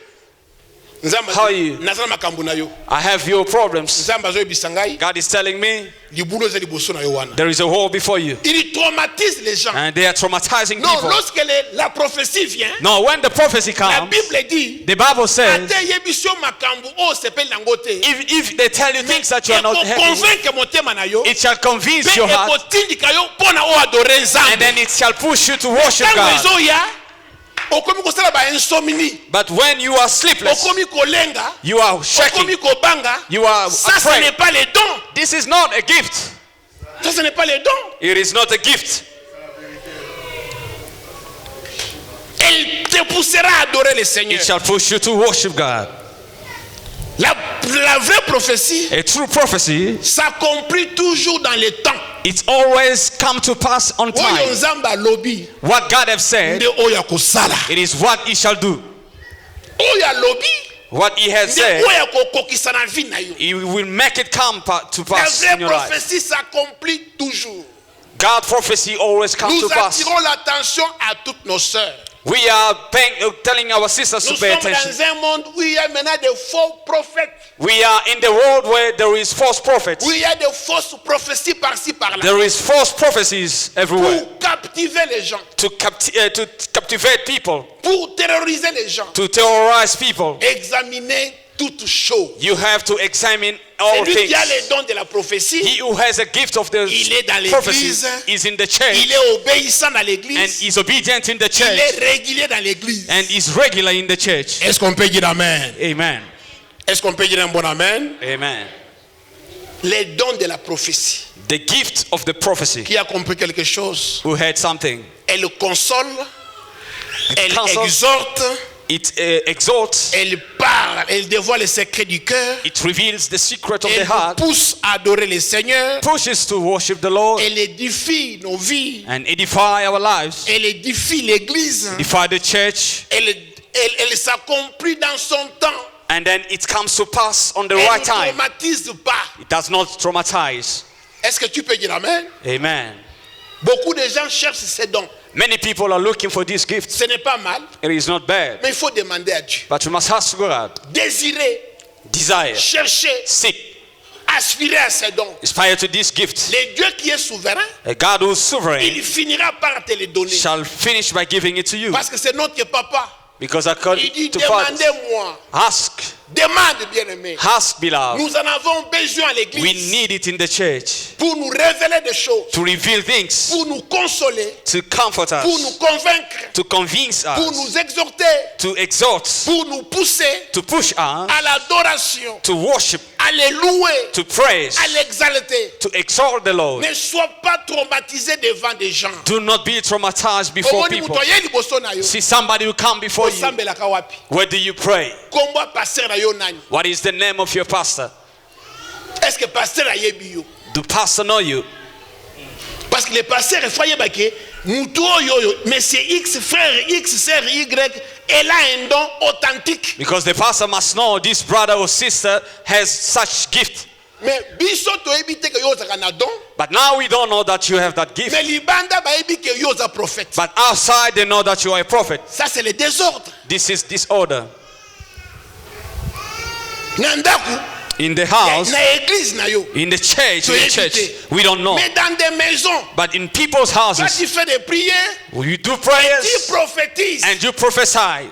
Nzamba How are you? nazala makambo na yo. I have your problems. Nzamba azoyebisa ngai, God is telling me libulo eza liboso na yo wana. there is a hole before you. Il traumatise les gens. And they are traumatizing Non, people. lorsque la prophétie vient, No, when the prophecy la comes, Bible dit, the Bible says, ate yebiso makambo o sepeli nango te. if they tell you things that you are not happy with, Convaincre motema na yo. it shall convince Pe your heart, ekotindika yo mpona o adorer and Nzambe. then it shall push you to worship Ntango God. ezoya, okomi kosala ba insomnie. But when you are sleepless, Okomi kolenga, you are okomi shaking, kobanga. you are Ça ce n'est afraid. pas les dons. This is not a gift. Ça ce n'est pas les dons. It is not a gift. Elle te poussera à adorer le Seigneur. It shall push you to worship God. La vraie prophétie A true prophecy, s'accomplit toujours dans le temps. it's always come to pass on Oyo time. Nzambe alobi, What God have said, nde oyo akosala. it is what he shall do. Oyo alobi, What he has nde said, oyo akokokisa na vie na yo. he will make it come to La pass vraie in your life. prophétie s'accomplit toujours. God prophecy always comes Nous to pass. attirons l'attention à toutes nos sœurs. We are telling our sisters Nous to pay sommes attention. dans un monde où il y a maintenant des faux prophètes. We are in the world where there is false prophets. Où il y a des fausses prophéties par-ci par-là. There is false prophecies everywhere Pour captiver les gens. to captivate people, Pour terroriser les gens. to terrorize people. Examiner toutes choses. You have to examine all Celui things. qui a les dons de la prophétie, He who has a gift of the il est dans prophecy l'église, is in the church il est obéissant dans and l'église, is obedient in the il church est régulier dans l'église. and is regular in the church. Est-ce qu'on peut dire amen? Amen. Est-ce qu'on peut dire un bon amen? Amen. Les dons de la prophétie. The gift of the prophecy. Qui a compris quelque chose? Who had something? Elle console, elle Counsel. exhorte, It exalts. elle parle, elle dévoile les secrets du cœur, It reveals the secret of the elle heart. nous pousse à adorer le Seigneur, Pushes to worship the Lord elle édifie nos vies, and edify our lives. elle édifie l'église, Edify the church. elle s'accomplit dans son temps. And then it comes to pass on the Elle right ne time. traumatise pas. It does not traumatize. Est-ce que tu peux dire amen? Amen. Beaucoup de gens cherchent ces dons. Many people are looking for this gift. Ce n'est pas mal. It is not bad. Mais il faut demander à Dieu. But you must ask God. Désirer. Desire. Chercher. Seek. Aspirer à ces dons. Aspire to this gift. Le Dieu qui est souverain. A God who is sovereign. Il finira par te les donner. Shall finish by giving it to you. Parce que c'est notre papa. Because according Il dit to Father. demandez-moi. Ask. Demande, bien-aimé. Ask, beloved. Nous en avons besoin à l'église. We need it in the church. Pour nous révéler des choses. To reveal things. Pour nous consoler. To comfort us. Pour nous convaincre. To convince us. Pour nous exhorter. To exhort. Pour nous pousser. To push us. À l'adoration. To worship. À les louer. To praise. À l'exalter. To exalt the Lord. Ne sois pas traumatisé devant des gens. Do not be traumatized before people. See somebody who come before you. Where do you pray? What is the name of your pastor? Do pastor know you? Parce que les pasteurs effrayés baké, monsieur X, frère X, sœur Y, elle a un don authentique. Because the pastor must know this brother or sister has such gift. But now we don't know that you have that gift. But outside they know that you are a prophet. Ça c'est le désordre. This is disorder. In the house, in the church, we don't know. But in people's houses, you do prayers and you prophesy.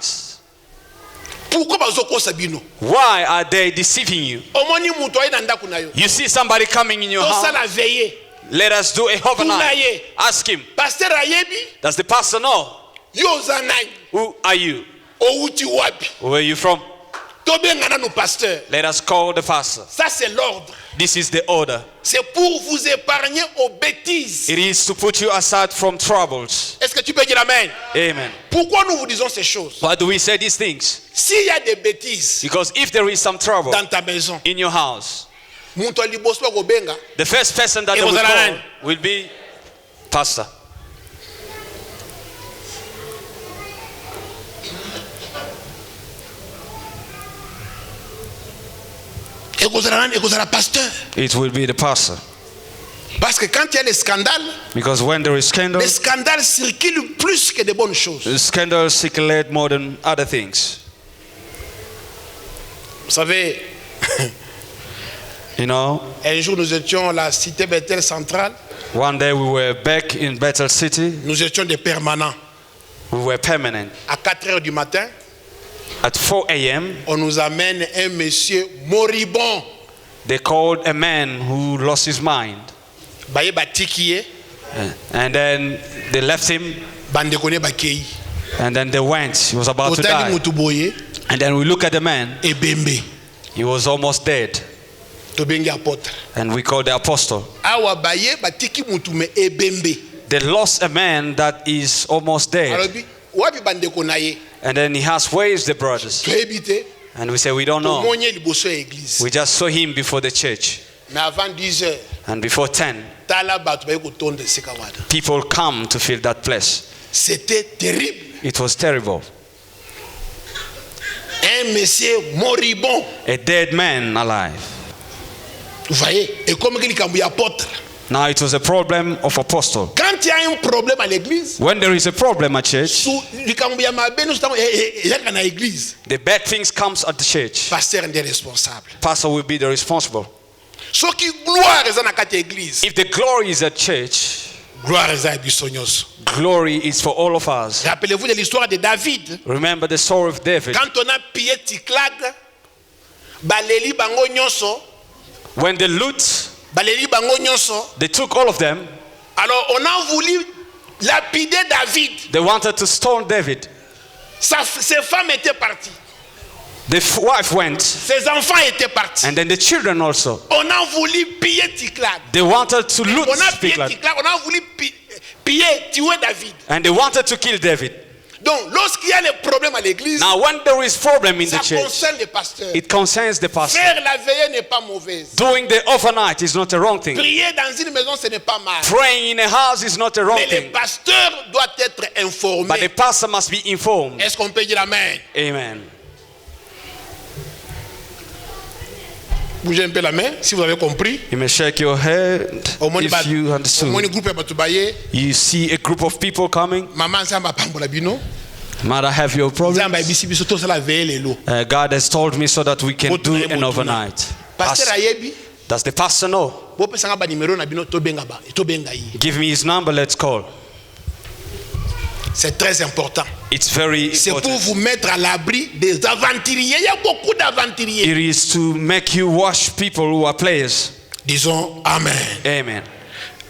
Why are they deceiving you? You see somebody coming in your house. Let us do a overnight. Ask him. Does the pastor know? Who are you? Where are you from? Let us call the pastor. Ça c'est l'ordre. This is the order. C'est pour vous épargner aux bêtises. It is to put you aside from troubles. Est-ce que tu peux dire amen? Amen. Pourquoi nous vous disons ces choses? Why do we say these things? S'il y a des bêtises Because if there is some trouble dans ta maison, in your house, the first person that they will call will be pastor. It will be the pastor. Parce que quand il y a les scandales, because when there is scandal, les scandales circulent plus que de bonnes choses. The scandal circulate more than other things. Vous savez, you know, un jour nous étions à la cité Bethel centrale. One day we were back in Bethel City. Nous étions des permanents. We were permanent. À 4 heures du matin, at 4 a.m., on nous amène un monsieur moribond. They called a man who lost his mind. And then they left him. And then they went. He was about to die. And then we look at the man. He was almost dead. And we called the apostle. They lost a man that is almost dead. And then he has ways the brothers. And we say we don't know. We just saw him before the church. And before 10, people come to fill that place. It was terrible. A dead man alive. Now it was a problem of apostle. When there is a problem at church, the bad things comes at the church. Pastor will be the responsible. If the glory is at church, glory is for all of us. Rappelez-vous de l'histoire de David. Remember the story of David. Quand on a pillé Tsiklag, baleli bango nyonso. When the loot, baleli bango nyonso. They took all of them. Alors on a voulu lapider David. They wanted to stone David. Ses femmes étaient parties. The wife went. Ses enfants étaient partis. And then the children also. On a voulu piller Tsiklag. They wanted to loot Tsiklag. On a voulu tuer David. And they wanted to kill David. Donc, lorsqu'il y a les problèmes à l'église, now when there is problem in the church, concerne les pasteurs. It concerns the pastor. Faire la veillée n'est pas mauvaise. Doing the overnight is not a wrong thing. Prier dans une maison, ce n'est pas mal. Praying in a house is not a wrong thing. Mais le pasteur doit être informé. But the pastor must be informed. Est-ce qu'on peut dire amen? Amen. Bougez un peu la main si vous avez compris. You may shake your head if you understood. You see a group of people coming. Mother, have your problems. God has told me so that we can do an overnight. Does the pastor know? Give me his number, let's call. C'est très important. It's very important. C'est pour vous mettre à l'abri des aventuriers. Il y a beaucoup d'aventuriers. It is to make you watch people who are players. Disons Amen. Amen.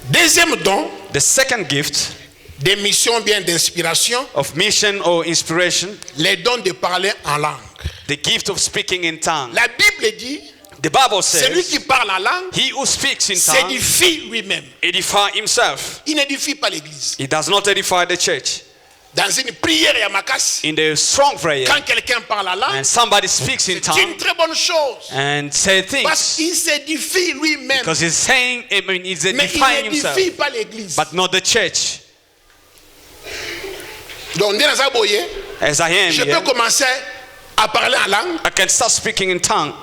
Deuxième don. The second gift. Des missions bien d'inspiration. Of mission or inspiration. Les dons de parler en langue. The gift of speaking in tongue. La Bible dit. The Bible says, celui qui parle en langue, he who speaks in tongue, s'édifie lui-même. Edify himself. Il n'édifie pas l'église. He does not edify the church. Dans une prière Yamakasi, in the strong prayer, quand quelqu'un parle en langue, and somebody speaks in tongue, c'est une très bonne chose. And say things. Parce qu'il s'édifie lui-même. Because he's saying, I mean, he's edifying himself. Mais il n'édifie pas l'église. But not the church. Donc, as I am je peux commencer à parler en langue. I can start speaking in tongue.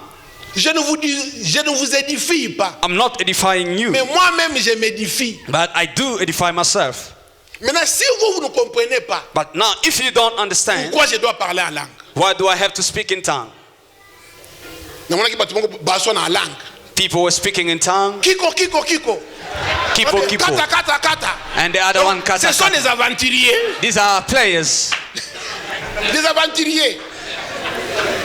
Je ne vous édifie pas. I'm not edifying you. Mais moi-même, je m'édifie. But I do edify myself. Maintenant, si vous ne comprenez pas, but now, if you don't understand, pourquoi je dois parler en langue? Why do I have to speak in tongue? People were speaking in tongue. Kiko. Kipo. Kata. And the other one kata. Ce sont des aventuriers. These are players. Des aventuriers.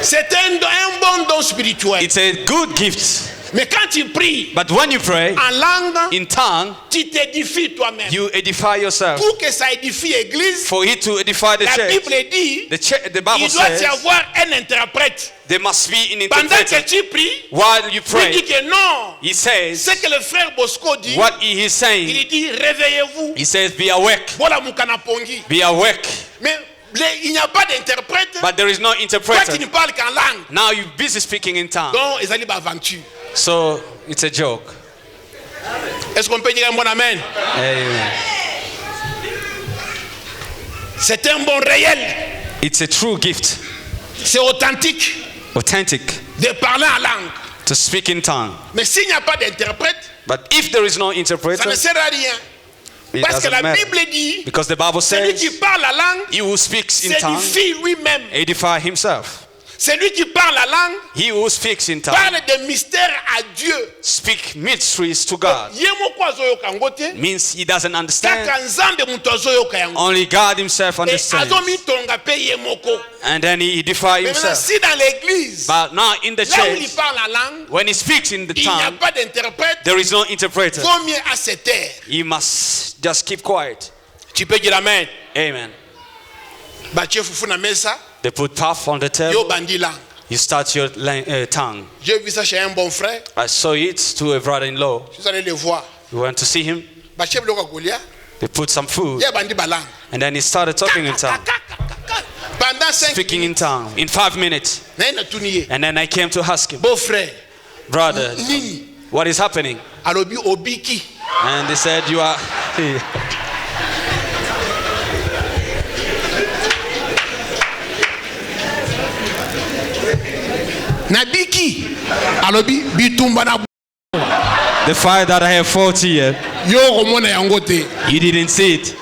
C'est un bon don spirituel. It's a good gift. Mais quand tu pries, but when you pray en langue, in tongue, tu t'édifies toi-même. You edify yourself. Pour que ça édifie l'église, for it to edify the la church, Bible dit, the Bible il doit says, y avoir un interprète. There must be an Pendant interpreter. que tu pries, while you pray, il dit que non. He says, c'est que le frère Bosco dit, what he is saying, il dit réveillez-vous. He says, be awake. Be awake. Mais il n'y a pas d'interprète. But there is no interpreter. Toi, tu ne parles qu'en langue. Now you're busy speaking in tongue. Donc, ils allaient aventure. So it's a joke. Est-ce qu'on peut dire un bon amen? Amen. C'est un bon réel. It's a true gift. C'est authentique. Authentic. De parler en langue. To speak in tongue. Mais s'il n'y a pas d'interprète, but if there is no interpreter, ça ne sert à rien. Parce que la Bible dit, because the Bible says, celui qui parle la langue, he who speaks in tongue, s'édifie lui-même. Edify himself. Celui qui parle la langue, he who speaks in tongue, parle des mystères à Dieu. Speak mysteries to God. Means he doesn't understand. Only God himself understands. And then he edifies himself. But now in the church, when he speaks in the tongue, there is no interpreter. He must just keep quiet. Amen. They put puff on the table. You start your tongue. I saw it to a brother-in-law. We went to see him. They put some food. And then he started talking in tongue. Speaking in tongue. In 5 minutes. And then I came to ask him, brother, what is happening? And they said, you are... The fire that I have 40 years, you didn't see it.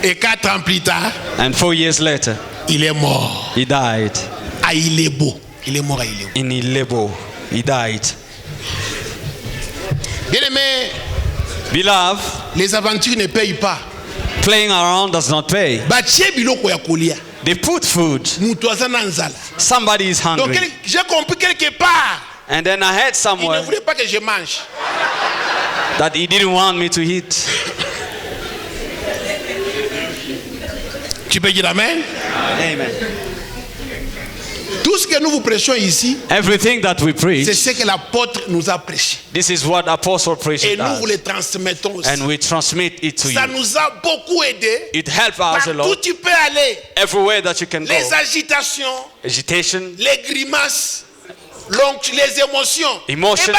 Et 4 ans plus tard, and 4 years later, il est mort. He died. À Ilebo. Il est mort à Ilebo. In Ilebo, he died. Bien-aimé, beloved, les aventures ne payent pas. Playing around does not pay. They put food. Somebody is hungry. Donc j'ai compris quelque part. And then I heard somewhere. Il ne voulait pas que je mange. That he didn't want me to eat. Tu peux dire amen? Amen. Tout ce que nous vous prêchons ici, everything that we preach, c'est ce que l'apôtre nous a prêché. This is what apostle preached. Et nous vous le transmettons aussi. And we transmit it to Ça you. nous a beaucoup aidé. It helped us a lot. Partout tu peux aller. Everywhere that you can go. Les agitations, agitation, les grimaces, les émotions. Emotions.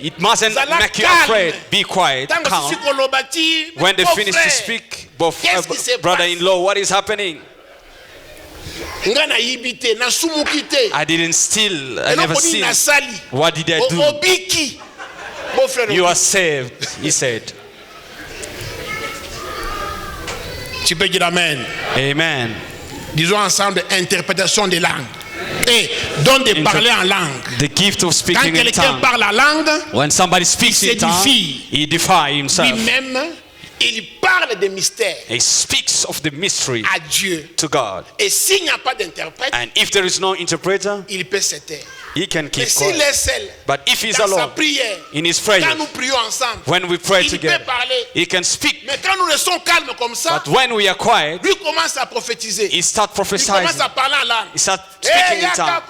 It mustn't make you afraid. Be quiet, calm. When they finish to speak, both brother-in-law, what is happening? I didn't steal. I never steal. What did I do? You are saved, he said. Tu peux dire amen. Amen. Disons ensemble interprétation des langues. Et don de parler en langue. The gift of speaking Quand quelqu'un parle la langue, when somebody speaks in tongue, he defies himself. Lui-même, il parle des mystères. He speaks of the mystery à Dieu. To God. Et s'il n'y a pas d'interprète, and if there is no interpreter, il peut se taire. He can keep quiet. S'il est seul, but if he's alone, prière, in his prayer, quand nous prions ensemble, when we pray il together, peut parler. He can speak. Mais quand nous restons calmes comme ça, but when we are quiet, lui commence à prophétiser. He starts prophesying. Il commence à parler en langue. He starts speaking in tongue.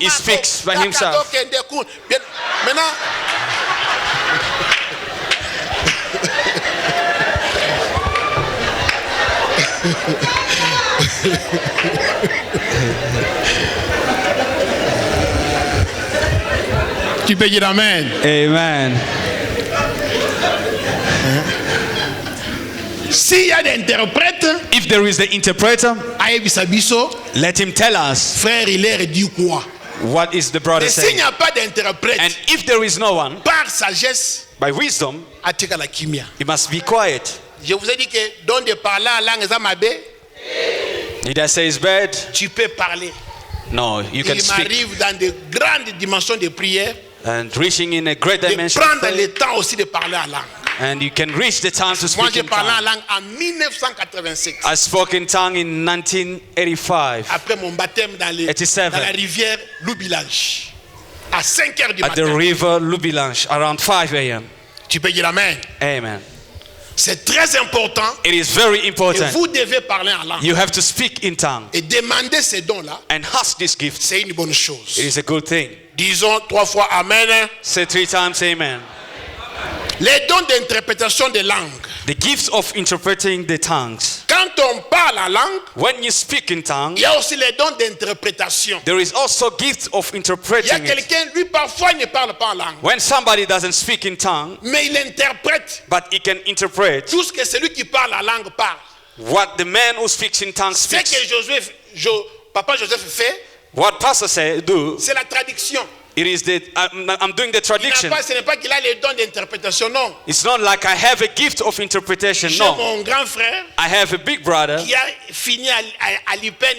He speaks by himself. Maintenant, tu peux dire amen. Amen. S'il y a des interprètes, if there is the interpreter, let him tell us. Frère, il est dit quoi? What is the brother saying? S'il n'y a pas d'interprète, and if there is no one, par sagesse, by wisdom, he must be quiet. Je vous ai dit que don de parler en langue zamabé. Did I say it's bad? Tu peux parler. No, you can speak. Il m'arrive dans de grandes dimensions de prière. And reaching in a great dimension. De prendre le temps aussi de parler en langue. And you can reach the time to speak in tongue. Moi, j'ai parlé en langue en 1987. I spoke in tongue in 1985. Après mon baptême dans la rivière Loubilanche. À 5h du matin. At the river Loubilanche, around 5 a.m. Tu peux dire amen. Amen. C'est très important. It is very important. Et vous devez parler en langue. You have to speak in tongue. Et demander ces dons-là. And ask this gift. C'est une bonne chose. It is a good thing. Disons 3 fois amen. Say 3 times amen. Les dons d'interprétation des langues. The gifts of interpreting the tongues. Quand on parle la langue, when you speak in tongue, il y a aussi les dons d'interprétation. There is also gifts of interpreting. Il y a quelqu'un, lui parfois il ne parle pas en langue. When somebody doesn't speak in tongue, mais il interprète. But he can interpret. Tout ce que celui qui parle la langue parle. What the man who speaks in tongue speaks. Ce que Papa Joseph fait. What pastor say do? C'est la traduction. It is the I'm doing the traduction. Ce n'est pas qu'il a les dons d'interprétation, non. It's not like I have a gift of interpretation. J'ai no. mon grand frère. I have a big brother. Qui a fini à l'IPEN,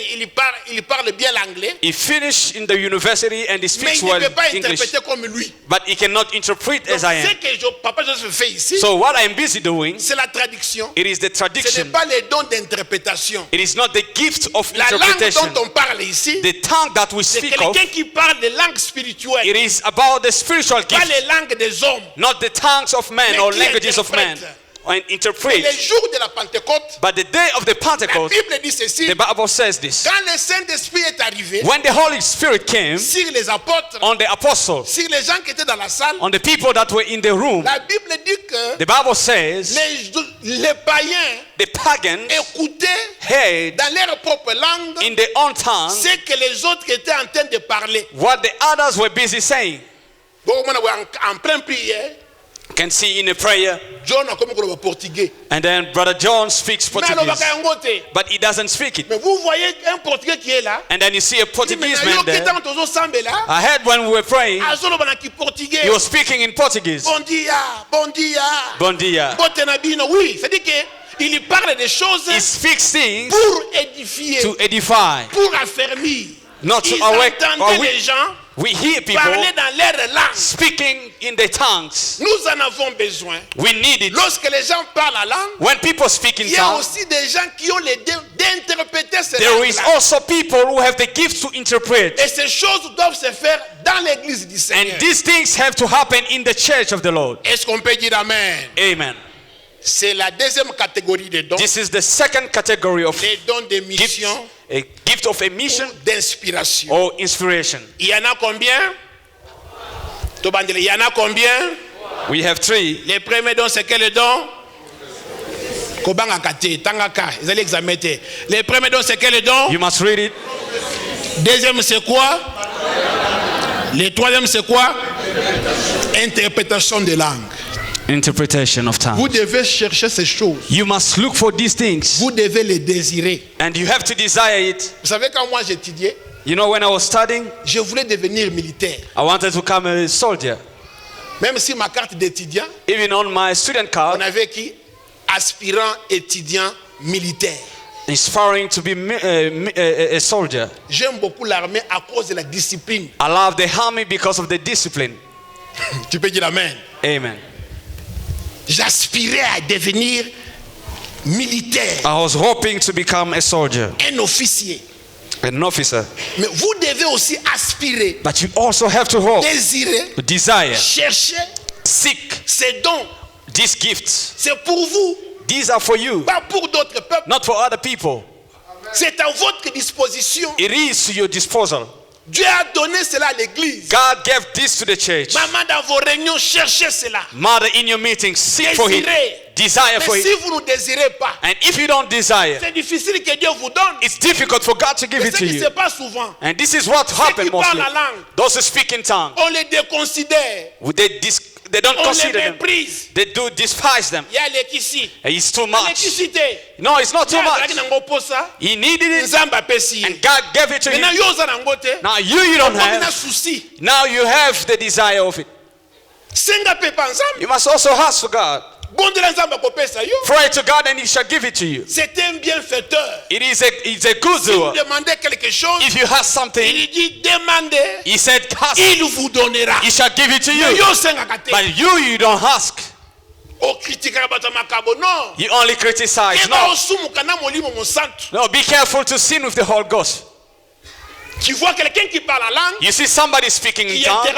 il parle bien l'anglais. He finished in the university and he speaks well English. Mais il ne peut pas interpréter comme lui. But he cannot interpret as I am. Ce que Papa Joseph fait ici. So what I am busy doing. C'est la traduction. It is the traduction. Ce n'est pas les dons d'interprétation. It is not the gift of la interpretation. Langue dont on parle ici. The tongue that we speak of. C'est quelqu'un qui parle de langue spirituelle. It is about the spiritual gift, pas les langues des hommes, not the tongues of men or languages of men. And interpret. Le jour de la Pentecôte, but the day of the Pentecost, la Bible dit ceci, the Bible says this. Quand le Saint-Esprit est arrivé, when the Holy Spirit came sur les apôtres, on the apostles, sur les gens qui étaient dans la salle, on the people that were in the room, la Bible dit que the Bible says les païens, the pagans, écoutaient dans leur propre langue, in their own tongue, ce que les autres étaient en train de parler. What the others were busy saying. Bon, en pleine prière. Can see in a prayer. John a comme portugais. And then Brother John speaks Portuguese. But he doesn't speak it. Mais vous voyez un portugais qui est là. And then you see a Portuguese man there. I heard when we were praying. He was speaking in Portuguese. Bon dia, bon dia. Bon dia. Oui, c'est-à-dire qu'il parle des choses. He speaks things pour édifier. To edify. Pour affermir. Not to awake les gens. We hear people parler dans leur langue. Speaking in their tongues. Nous en avons besoin. We need it. Lorsque les gens parlent la langue, when people speak in tongues, il y a aussi des gens qui ont les dons d'interpréter ces langues. There is also people who have the gift to interpret. Et ces choses doivent se faire dans l'église du Seigneur. And these things have to happen in the church of the Lord. Est-ce qu'on peut dire amen? Amen. C'est la deuxième catégorie de dons. This is the second category of les dons de mission. A gift of a mission. D'inspiration. Or inspiration. Il y en a combien? Il y en a combien? We have 3. Les premiers dons, c'est quel don? Les premiers dons, c'est quel don? You must read it. Deuxième, c'est quoi? Le troisième, c'est quoi? Interprétation de langue. Interpretation of tongues. Vous devez chercher ces choses. You must look for these things. Vous devez les désirer. And you have to desire it. Vous savez, quand moi j'étudiais, you know, when I was studying, je voulais devenir militaire. I wanted to become a soldier. Même si ma carte d'étudiant, even on my student card, on avait écrit aspirant étudiant militaire. Inspiring to be a soldier. J'aime beaucoup l'armée à cause de la discipline. I love the army because of the discipline. Tu peux dire amen. Amen. J'aspirais à devenir militaire. I was hoping to become a soldier. Un officier. An officer. Mais vous devez aussi aspirer. But you also have to hope. Désirer. Desire. Chercher. Seek. Ces dons. These gifts. C'est pour vous. These are for you. Pas pour d'autres peuples. Not for other people. C'est à votre disposition. It is to your disposal. Dieu a donné cela à l'église. God gave this to the church. Maman, dans vos réunions, cherchez cela. Mother, in your meetings, seek for it. Desire for it. it. Si vous ne désirez pas, and if you don't desire, c'est difficile que Dieu vous donne. It's difficult for God to give it to you. C'est pas souvent. And this is what happened mostly. La langue, those who speak in tongues, on les déconsidère. They don't consider them. Méprise. They do despise them. It's too much. No, it's not too much. He needed it, and God gave it to him. Now you don't have. Now you have the desire of it. You must also ask for God. Pray to God and He shall give it to you. C'est un bienfaiteur. It's a good doer. Si vous demandez quelque chose, if you have something, il dit demandez. He said, ask. Il vous donnera. He shall give it to you. But you don't ask. You only criticize. No, be careful to sin with the Holy Ghost. Tu vois quelqu'un qui parle la langue, you see somebody speaking in tongues,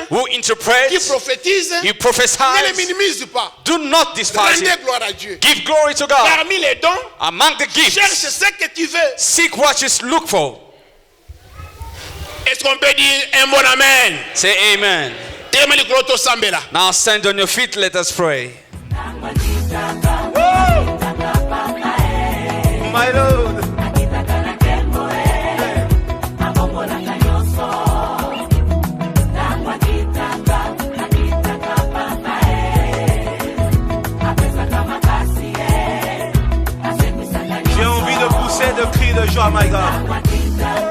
who interprets, qui prophétise, you prophesy, ne le minimise pas. Do not despise Rendez it. gloire à Dieu. Give glory to God. Parmi les dons, among the gifts, cherche ce que tu veux. Seek what you look for. Est-ce qu'on peut dire un bon amen? Say amen. Now stand on your feet, let us pray. My Lord. J'ai envie de pousser de cris de joie, my God.